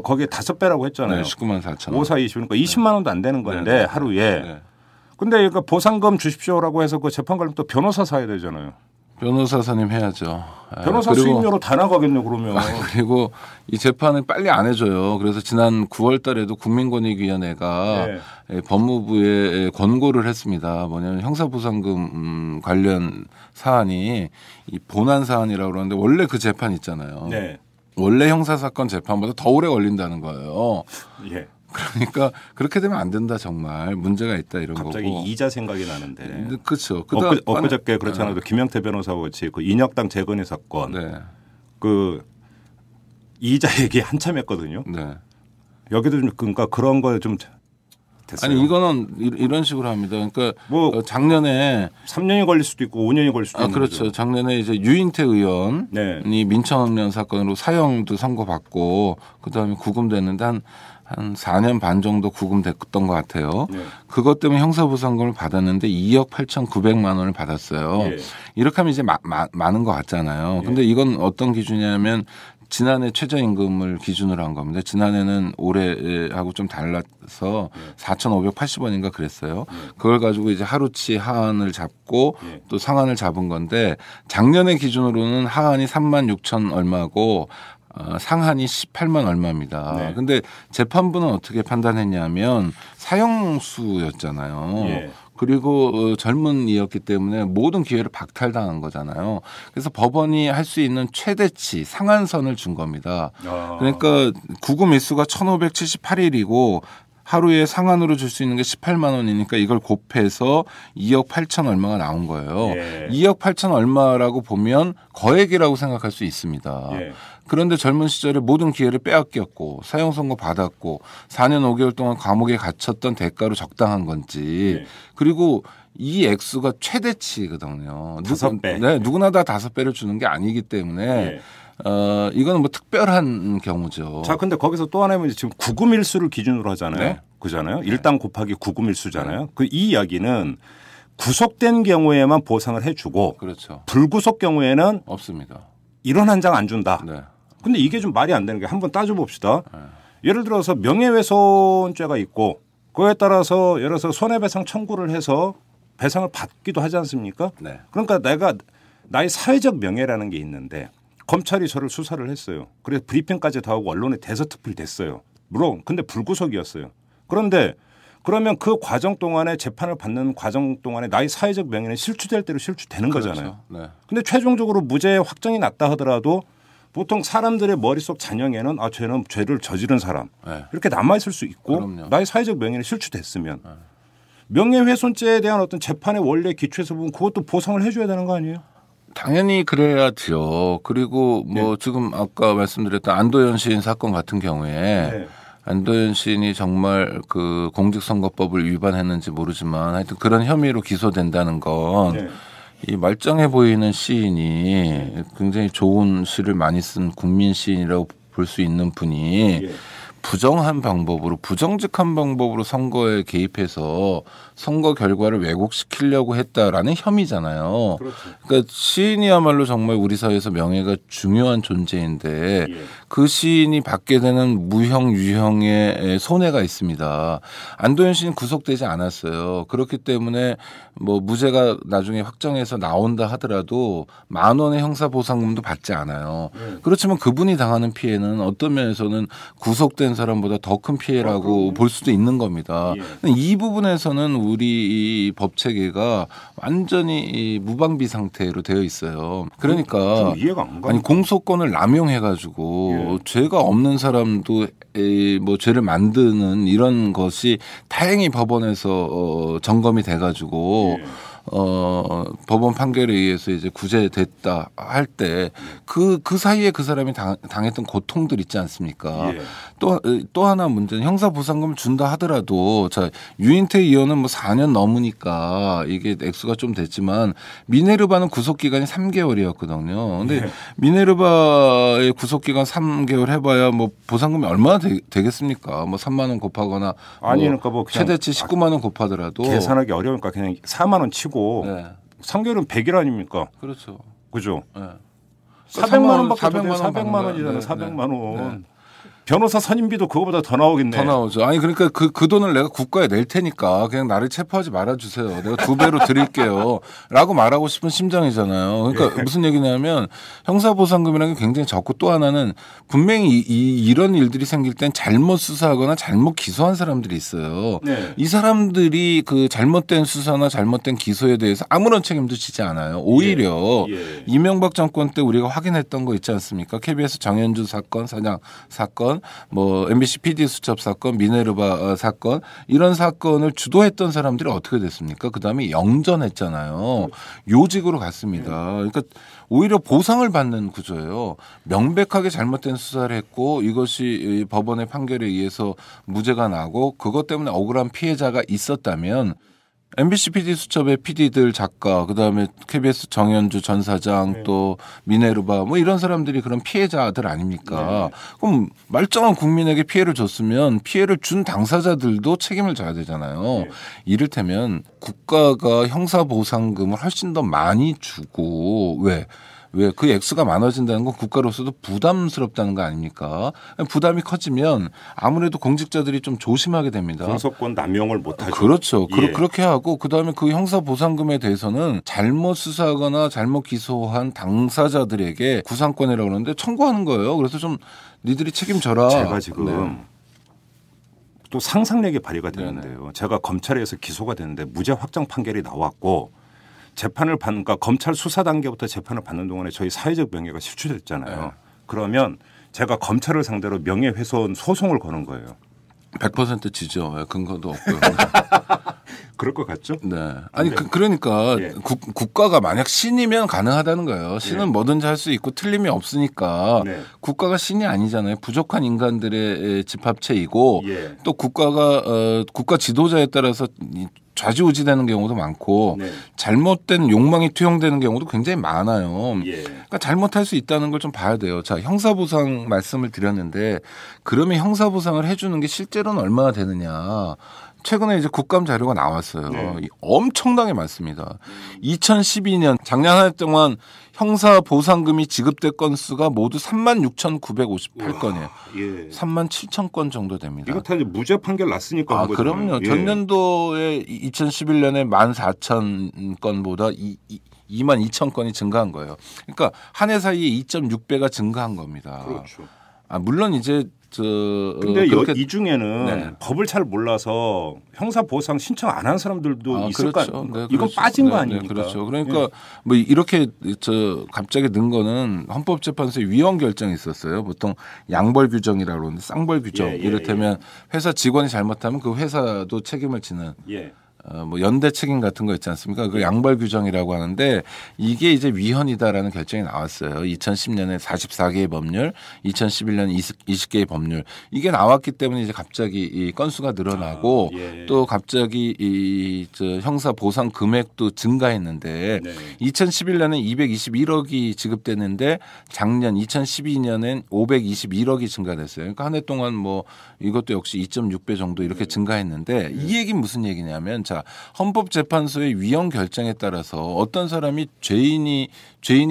거기에 5배라고 했잖아요. 19만 4천 원. 5, 4, 20 그러니까 20만 원도 안 되는 건데 하루에. 근데 그러니까 보상금 주십시오라고 해서 그 재판 가려면 또 변호사 사야 되잖아요. 변호사 선임 해야죠. 변호사 수임료로 다 나가겠네 그러면. 그리고 이 재판을 빨리 안 해줘요. 그래서 지난 9월 달에도 국민권익위원회가 법무부에 권고를 했습니다. 뭐냐면 형사보상금 관련 사안이 이 본안 사안이라고 그러는데 원래 그 재판 있잖아요. 원래 형사사건 재판보다 더 오래 걸린다는 거예요. 그러니까 그렇게 되면 안 된다 정말 문제가 있다 이런 갑자기 거고. 갑자기 이자 생각이 나는데. 그렇죠. 엊그저께 그렇잖아요. 김영태 변호사하고 같이 그 인혁당 재건의 사건. 그 이자 얘기 한참 했거든요. 여기도 좀 그러니까 그런 거 좀 됐어요. 아니 이거는 이런 식으로 합니다. 그러니까 뭐 작년에 3년이 걸릴 수도 있고 5년이 걸릴 수도 있는 그렇죠. 거죠. 작년에 이제 유인태 의원이 민청년 사건으로 사형도 선고받고 그다음에 구금됐는데 한 4년 반 정도 구금됐던 것 같아요. 그것 때문에 형사보상금을 받았는데 2억 8,900만 원을 받았어요. 이렇게 하면 이제 많은 것 같잖아요. 근데 이건 어떤 기준이냐면 지난해 최저임금을 기준으로 한 겁니다. 지난해는 올해하고 좀 달라서 4,580원인가 그랬어요. 그걸 가지고 이제 하루치 하한을 잡고 또 상한을 잡은 건데 작년에 기준으로는 하한이 36,000 얼마고 상한이 18만 얼마입니다. 근데 재판부는 어떻게 판단했냐면 사형수였잖아요. 그리고 젊은이였기 때문에 모든 기회를 박탈당한 거잖아요. 그래서 법원이 할 수 있는 최대치 상한선을 준 겁니다. 그러니까 구금 일수가 1,578일이고 하루에 상한으로 줄 수 있는 게 18만 원이니까 이걸 곱해서 2억 8천 얼마가 나온 거예요. 2억 8천 얼마라고 보면 거액이라고 생각할 수 있습니다. 그런데 젊은 시절에 모든 기회를 빼앗겼고 사형 선고 받았고 4년 5개월 동안 감옥에 갇혔던 대가로 적당한 건지 그리고 이 액수가 최대치거든요. 5배. 누구나 다 5배를 주는 게 아니기 때문에 이거는 뭐 특별한 경우죠. 자, 근데 거기서 또 하나는 지금 구금일수를 기준으로 하잖아요. 그잖아요. 일당 곱하기 구금일수잖아요. 그 이 이야기는 구속된 경우에만 보상을 해주고 불구속 경우에는 없습니다. 이런 한 장 안 준다. 근데 이게 좀 말이 안 되는 게 한번 따져봅시다. 예를 들어서 명예훼손죄가 있고 그거에 따라서 예를 들어서 손해배상 청구를 해서 배상을 받기도 하지 않습니까? 네. 그러니까 나의 사회적 명예라는 게 있는데 검찰이 저를 수사를 했어요. 그래서 브리핑까지 다 하고 언론에 대서특필 됐어요. 물론 근데 불구속이었어요. 그런데 그러면 그 과정 동안에 재판을 받는 과정 동안에 나의 사회적 명예는 실추될 대로 실추되는 그렇죠. 거잖아요. 네. 근데 최종적으로 무죄 확정이 났다 하더라도 보통 사람들의 머릿속 잔영에는 쟤는 죄를 저지른 사람 네. 이렇게 남아있을 수 있고 그럼요. 나의 사회적 명예는 실추됐으면 네. 명예훼손죄에 대한 어떤 재판의 원래 기초에서 보면 그것도 보상을 해줘야 되는 거 아니에요? 당연히 그래야죠. 그리고 뭐 네. 지금 아까 말씀드렸던 안도현 시인 사건 같은 경우에 네. 안도현 시인이 정말 그 공직선거법을 위반했는지 모르지만 하여튼 그런 혐의로 기소된다는 건 네. 이 말짱해 보이는 시인이 굉장히 좋은 시를 많이 쓴 국민 시인이라고 볼 수 있는 분이 네. 부정한 방법으로 부정직한 방법으로 선거에 개입해서 선거 결과를 왜곡시키려고 했다라는 혐의잖아요. 그렇죠. 그러니까 시인이야말로 정말 우리 사회에서 명예가 중요한 존재인데 예. 그 시인이 받게 되는 무형 유형의 손해가 있습니다. 안도현 시인 구속되지 않았어요. 그렇기 때문에 뭐 무죄가 나중에 확정해서 나온다 하더라도 10,000원의 형사보상금도 받지 않아요. 그렇지만 그분이 당하는 피해는 어떤 면에서는 구속된 사람보다 더 큰 피해라고 볼 수도 있는 겁니다. 예. 이 부분에서는 우리 이 법 체계가 완전히 무방비 상태로 되어 있어요. 그러니까 이해가 안 아니 공소권을 남용해가지고 예. 죄가 없는 사람도 뭐 죄를 만드는 이런 것이 다행히 법원에서 점검이 돼가지고. 예. 법원 판결에 의해서 이제 구제됐다 할 때 그 사이에 그 사람이 당했던 고통들 있지 않습니까? 예. 또 하나 문제는 형사보상금을 준다 하더라도 자 유인태 의원은 뭐 4년 넘으니까 이게 액수가 좀 됐지만 미네르바는 구속기간이 3개월이었거든요. 근데 예. 미네르바의 구속기간 3개월 해봐야 뭐 보상금이 얼마나 되겠습니까? 뭐 3만 원 곱하거나 아니 그러니까 뭐 최대치 19만 원 곱하더라도 계산하기 어려우니까 그냥 4만 원 치고 네. 3개월은 100일 아닙니까? 그렇죠. 그죠? 네. 400만 원밖에 400만 원이잖아요. 네. 400만 원. 네. 변호사 선임비도 그거보다 더 나오겠네. 더 나오죠. 아니 그러니까 그 돈을 내가 국가에 낼 테니까 그냥 나를 체포하지 말아주세요. 내가 2배로 드릴게요. 라고 말하고 싶은 심정이잖아요. 그러니까 예. 무슨 얘기냐면 형사보상금이라는 게 굉장히 적고 또 하나는 분명히 이런 일들이 생길 땐 잘못 수사하거나 잘못 기소한 사람들이 있어요. 네. 이 사람들이 그 잘못된 수사나 잘못된 기소에 대해서 아무런 책임도 지지 않아요. 오히려 예. 이명박 정권 때 우리가 확인했던 거 있지 않습니까? KBS 정현주 사건, 사장 사건 뭐 MBC PD 수첩 사건, 미네르바 사건 이런 사건을 주도했던 사람들이 어떻게 됐습니까? 그다음에 영전했잖아요. 요직으로 갔습니다. 그러니까 오히려 보상을 받는 구조예요. 명백하게 잘못된 수사를 했고 이것이 법원의 판결에 의해서 무죄가 나고 그것 때문에 억울한 피해자가 있었다면 MBC PD 수첩의 PD들 작가 그다음에 KBS 정현주 전 사장 네. 또 미네르바 뭐 이런 사람들이 그런 피해자들 아닙니까? 네. 그럼 말짱한 국민에게 피해를 줬으면 피해를 준 당사자들도 책임을 져야 되잖아요. 네. 이를테면 국가가 형사보상금을 훨씬 더 많이 주고 왜 그 액수가 많아진다는 건 국가로서도 부담스럽다는 거 아닙니까? 부담이 커지면 아무래도 공직자들이 좀 조심하게 됩니다. 공소권 남용을 못하죠. 그렇죠. 예. 그렇게 하고 그다음에 그 형사보상금에 대해서는 잘못 수사하거나 잘못 기소한 당사자들에게 구상권이라고 그러는데 청구하는 거예요. 그래서 좀 니들이 책임져라. 제가 지금 네. 또 상상력이 발휘가 되는데요. 네네. 제가 검찰에서 기소가 됐는데 무죄 확정 판결이 나왔고 재판을 그러니까 검찰 수사 단계부터 재판을 받는 동안에 저희 사회적 명예가 실추됐잖아요. 네. 그러면 제가 검찰을 상대로 명예훼손 소송을 거는 거예요. 100% 지죠. 근거도 없고요. 그럴 것 같죠? 네. 아니 그러니까 예. 국가가 만약 신이면 가능하다는 거예요. 신은 예. 뭐든지 할 수 있고 틀림이 없으니까 네. 국가가 신이 아니잖아요. 부족한 인간들의 집합체이고 예. 또 국가가 국가 지도자에 따라서 좌지우지되는 경우도 많고 네. 잘못된 욕망이 투영되는 경우도 굉장히 많아요. 예. 그러니까 잘못할 수 있다는 걸 좀 봐야 돼요. 자, 형사보상 말씀을 드렸는데 그러면 형사보상을 해주는 게 실제로는 얼마나 되느냐. 최근에 이제 국감 자료가 나왔어요. 네. 엄청나게 많습니다. 2012년 작년 한 해 동안 형사 보상금이 지급된 건수가 모두 36,958건이에요. 예. 37,000건 정도 됩니다. 이거 다 이제 무죄 판결 났으니까. 그럼요. 예. 전년도에 2011년에 14,000건보다 22,000건이 증가한 거예요. 그러니까 한 해 사이에 2.6배가 증가한 겁니다. 그렇죠. 물론 이제 근데 이 중에는 네. 법을 잘 몰라서 형사 보상 신청 안 한 사람들도 있을 그렇죠. 거 아닙니까? 네, 이건 그렇죠. 빠진 거 네, 아닙니까? 네, 그렇죠. 그러니까 뭐 이렇게 갑자기 는 거는 헌법재판소의 위헌 결정이 있었어요. 보통 양벌 규정이라고 그러는데 쌍벌 규정. 이를테면 회사 직원이 잘못하면 그 회사도 책임을 지는. 뭐 연대 책임 같은 거 있지 않습니까? 그 양벌 규정이라고 하는데 이게 이제 위헌이다라는 결정이 나왔어요. 2010년에 44개의 법률, 2011년 20개의 법률 이게 나왔기 때문에 이제 갑자기 이 건수가 늘어나고 또 갑자기 형사 보상 금액도 증가했는데 2011년에 221억이 지급됐는데 작년 2012년엔 521억이 증가됐어요. 그러니까 한 해 동안 뭐 이것도 역시 2.6배 정도 이렇게 증가했는데 이 얘기는 무슨 얘기냐면 헌법재판소의 위헌 결정에 따라서 어떤 사람이 죄인이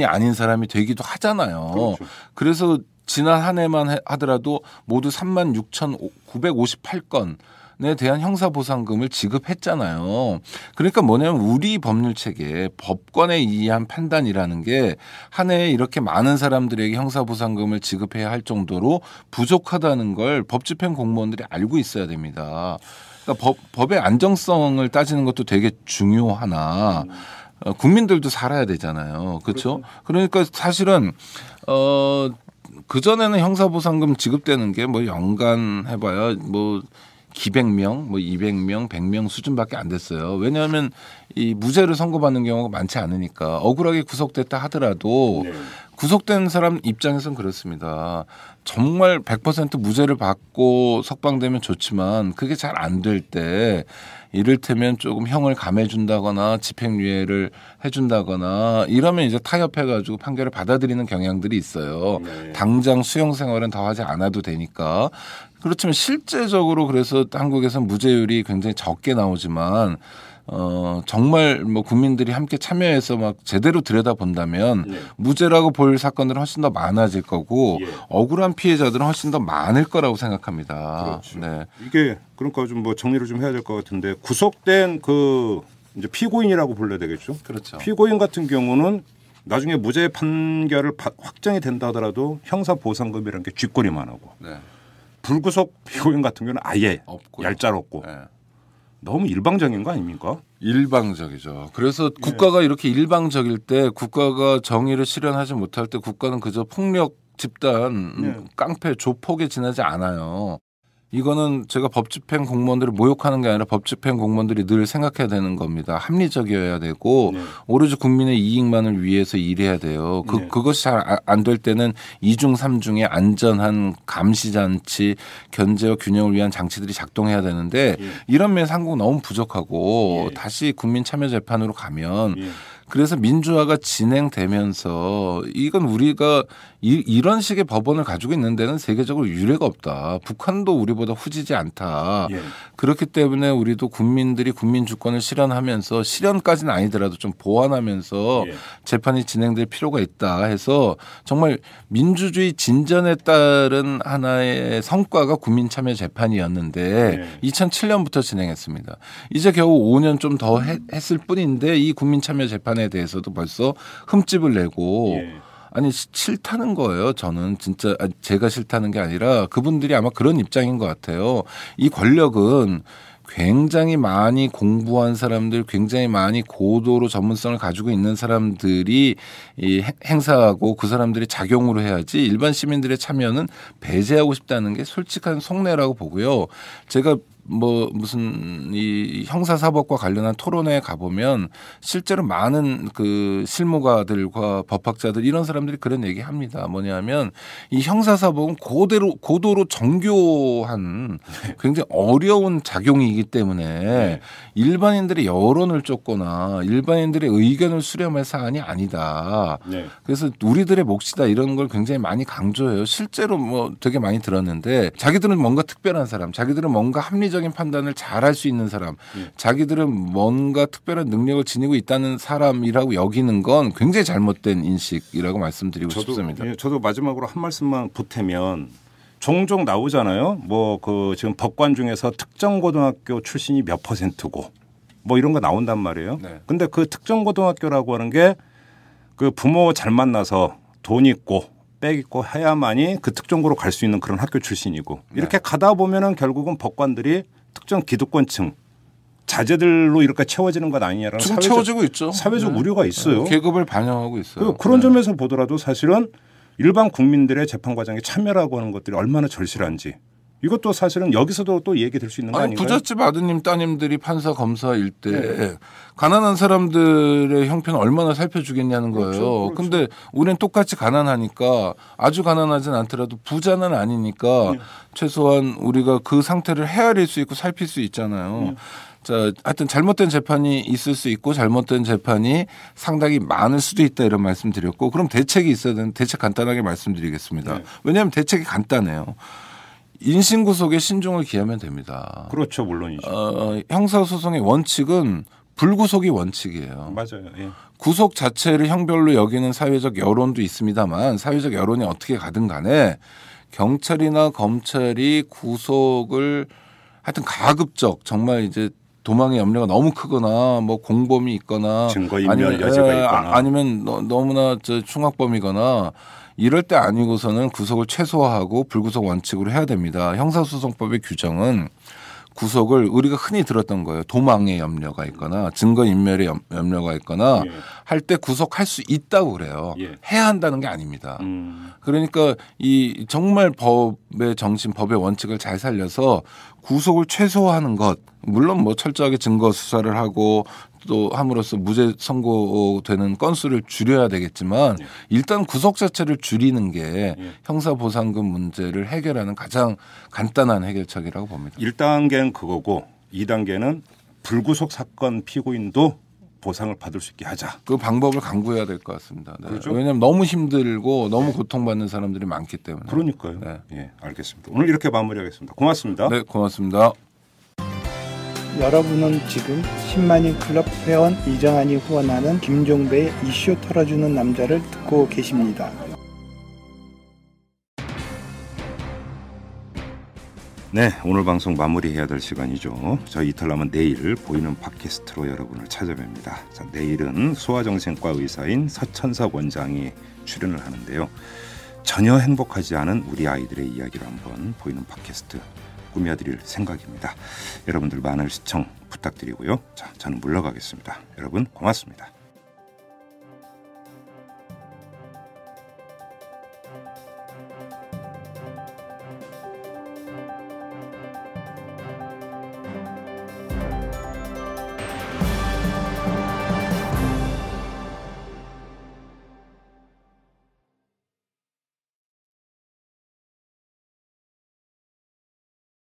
아닌 사람이 되기도 하잖아요. 그렇죠. 그래서 지난 한 해만 하더라도 모두 36,958건에 대한 형사보상금을 지급했잖아요. 그러니까 뭐냐면 우리 법률 체계에 법관에 의한 판단이라는 게 한 해에 이렇게 많은 사람들에게 형사보상금을 지급해야 할 정도로 부족하다는 걸 법집행 공무원들이 알고 있어야 됩니다. 그러니까 법의 안정성을 따지는 것도 되게 중요하나 국민들도 살아야 되잖아요. 그렇죠? 그러니까 사실은 그전에는 형사보상금 지급되는 게 뭐 연간 해봐야 뭐 기백명, 뭐 200명, 100명 수준밖에 안 됐어요. 왜냐하면 이 무죄를 선고받는 경우가 많지 않으니까 억울하게 구속됐다 하더라도 구속된 사람 입장에서는 그렇습니다. 정말 100% 무죄를 받고 석방되면 좋지만 그게 잘 안 될 때 이를테면 조금 형을 감해준다거나 집행유예를 해준다거나 이러면 이제 타협해가지고 판결을 받아들이는 경향들이 있어요. 당장 수용 생활은 더 하지 않아도 되니까. 그렇지만 실제적으로 그래서 한국에서 무죄율이 굉장히 적게 나오지만 정말 뭐 국민들이 함께 참여해서 막 제대로 들여다본다면 무죄라고 볼 사건들은 훨씬 더 많아질 거고 억울한 피해자들은 훨씬 더 많을 거라고 생각합니다. 그렇죠. 네. 이게 그러니까 좀 뭐 정리를 좀 해야 될 것 같은데 구속된 그 이제 피고인이라고 불러야 되겠죠. 그렇죠. 피고인 같은 경우는 나중에 무죄 판결을 확정이 된다 하더라도 형사 보상금이라는 게 쥐꼬리만 하고 불구속 피고인 같은 경우는 아예 없고요. 얄짤없고. 너무 일방적인 거 아닙니까? 일방적이죠. 그래서 국가가 이렇게 일방적일 때 국가가 정의를 실현하지 못할 때 국가는 그저 폭력 집단 깡패 조폭에 지나지 않아요. 이거는 제가 법집행 공무원들을 모욕하는 게 아니라 법집행 공무원들이 늘 생각해야 되는 겁니다. 합리적이어야 되고 오로지 국민의 이익만을 위해서 일해야 돼요. 그것이 잘 안 될 때는 2중 3중의 안전한 감시장치, 견제와 균형을 위한 장치들이 작동해야 되는데 이런 면에서 한국은 너무 부족하고 다시 국민참여재판으로 가면 그래서 민주화가 진행되면서 이건 우리가 이런 식의 법원을 가지고 있는 데는 세계적으로 유례가 없다. 북한도 우리보다 후지지 않다. 그렇기 때문에 우리도 국민들이 국민 주권을 실현하면서 실현까지는 아니더라도 좀 보완하면서 재판이 진행될 필요가 있다 해서 정말 민주주의 진전에 따른 하나의 성과가 국민참여 재판이었는데 2007년부터 진행했습니다. 이제 겨우 5년 좀 더 했을 뿐인데 이 국민참여 재판에 대해서도 벌써 흠집을 내고 아니 싫다는 거예요. 저는 진짜 제가 싫다는 게 아니라 그분들이 아마 그런 입장인 것 같아요. 이 권력은 굉장히 많이 공부한 사람들, 굉장히 많이 고도로 전문성을 가지고 있는 사람들이 행사하고 그 사람들이 작용으로 해야지 일반 시민들의 참여는 배제하고 싶다는 게 솔직한 속내라고 보고요. 제가 뭐 무슨 이 형사사법과 관련한 토론회에 가보면 실제로 많은 그 실무가들과 법학자들 이런 사람들이 그런 얘기합니다. 뭐냐면 이 형사사법은 고도로 정교한 굉장히 어려운 작용이기 때문에 일반인들의 여론을 쫓거나 일반인들의 의견을 수렴할 사안이 아니다. 그래서 우리들의 몫이다 이런 걸 굉장히 많이 강조해요. 실제로 뭐 되게 많이 들었는데 자기들은 뭔가 특별한 사람, 자기들은 뭔가 합리적 합리적인 판단을 잘할 수 있는 사람, 자기들은 뭔가 특별한 능력을 지니고 있다는 사람이라고 여기는 건 굉장히 잘못된 인식이라고 말씀드리고 싶습니다. 저도 마지막으로 한 말씀만 보태면 종종 나오잖아요. 뭐 그 지금 법관 중에서 특정 고등학교 출신이 몇 %고 뭐 이런 거 나온단 말이에요. 네. 근데 그 특정 고등학교라고 하는 게 그 부모 잘 만나서 돈 있고 백 있고 해야만이 그 특정고로 갈 수 있는 그런 학교 출신이고 이렇게 가다 보면은 결국은 법관들이 특정 기득권층 자제들로 이렇게 채워지는 것 아니냐라는 지금 채워지고 있죠. 사회적 우려가 있어요. 계급을 반영하고 있어요. 그런 점에서 보더라도 사실은 일반 국민들의 재판 과정에 참여라고 하는 것들이 얼마나 절실한지 이것도 사실은 여기서도 또 얘기될 수 있는 거 아닌가요? 부잣집 아드님 따님들이 판사 검사일 때 가난한 사람들의 형편을 얼마나 살펴주겠냐는 거예요. 그런데 우리는 똑같이 가난하니까 아주 가난하진 않더라도 부자는 아니니까 최소한 우리가 그 상태를 헤아릴 수 있고 살필 수 있잖아요. 자, 하여튼 잘못된 재판이 있을 수 있고 잘못된 재판이 상당히 많을 수도 있다 이런 말씀 드렸고 그럼 대책이 있어야 되는 대책 간단하게 말씀드리겠습니다. 왜냐하면 대책이 간단해요. 인신구속에 신중을 기하면 됩니다. 그렇죠. 물론이죠. 형사소송의 원칙은 불구속이 원칙이에요. 맞아요. 예. 구속 자체를 형별로 여기는 사회적 여론도 있습니다만 사회적 여론이 어떻게 가든 간에 경찰이나 검찰이 구속을 하여튼 가급적 정말 이제 도망의 염려가 너무 크거나 뭐 공범이 있거나 증거인멸 여지가 있거나 아니면 너무나 충악범이거나 이럴 때 아니고서는 구속을 최소화하고 불구속 원칙으로 해야 됩니다. 형사소송법의 규정은 구속을 우리가 흔히 들었던 거예요. 도망의 염려가 있거나 증거인멸의 염려가 있거나 할 때 구속할 수 있다고 그래요. 해야 한다는 게 아닙니다. 그러니까 이 정말 법의 정신, 법의 원칙을 잘 살려서 구속을 최소화하는 것 물론 뭐 철저하게 증거 수사를 하고 또 함으로써 무죄 선고되는 건수를 줄여야 되겠지만 일단 구속 자체를 줄이는 게 형사보상금 문제를 해결하는 가장 간단한 해결책이라고 봅니다. 1단계는 그거고 2단계는 불구속 사건 피고인도 보상을 받을 수 있게 하자. 그 방법을 강구해야 될 것 같습니다. 네. 그렇죠? 왜냐하면 너무 힘들고 너무 고통받는 사람들이 많기 때문에. 그러니까요. 네. 예, 알겠습니다. 오늘 이렇게 마무리하겠습니다. 고맙습니다. 네, 고맙습니다. 여러분은 지금 10만인 클럽 회원 이정환이 후원하는 김종배의 이슈 털어주는 남자를 듣고 계십니다. 네, 오늘 방송 마무리해야 될 시간이죠. 저 이틀 남은 내일 보이는 팟캐스트로 여러분을 찾아뵙니다. 자, 내일은 소아정신과 의사인 서천석 원장이 출연을 하는데요. 전혀 행복하지 않은 우리 아이들의 이야기를 한번 보이는 팟캐스트 꾸며드릴 생각입니다. 여러분들 많은 시청 부탁드리고요. 자, 저는 물러가겠습니다. 여러분 고맙습니다.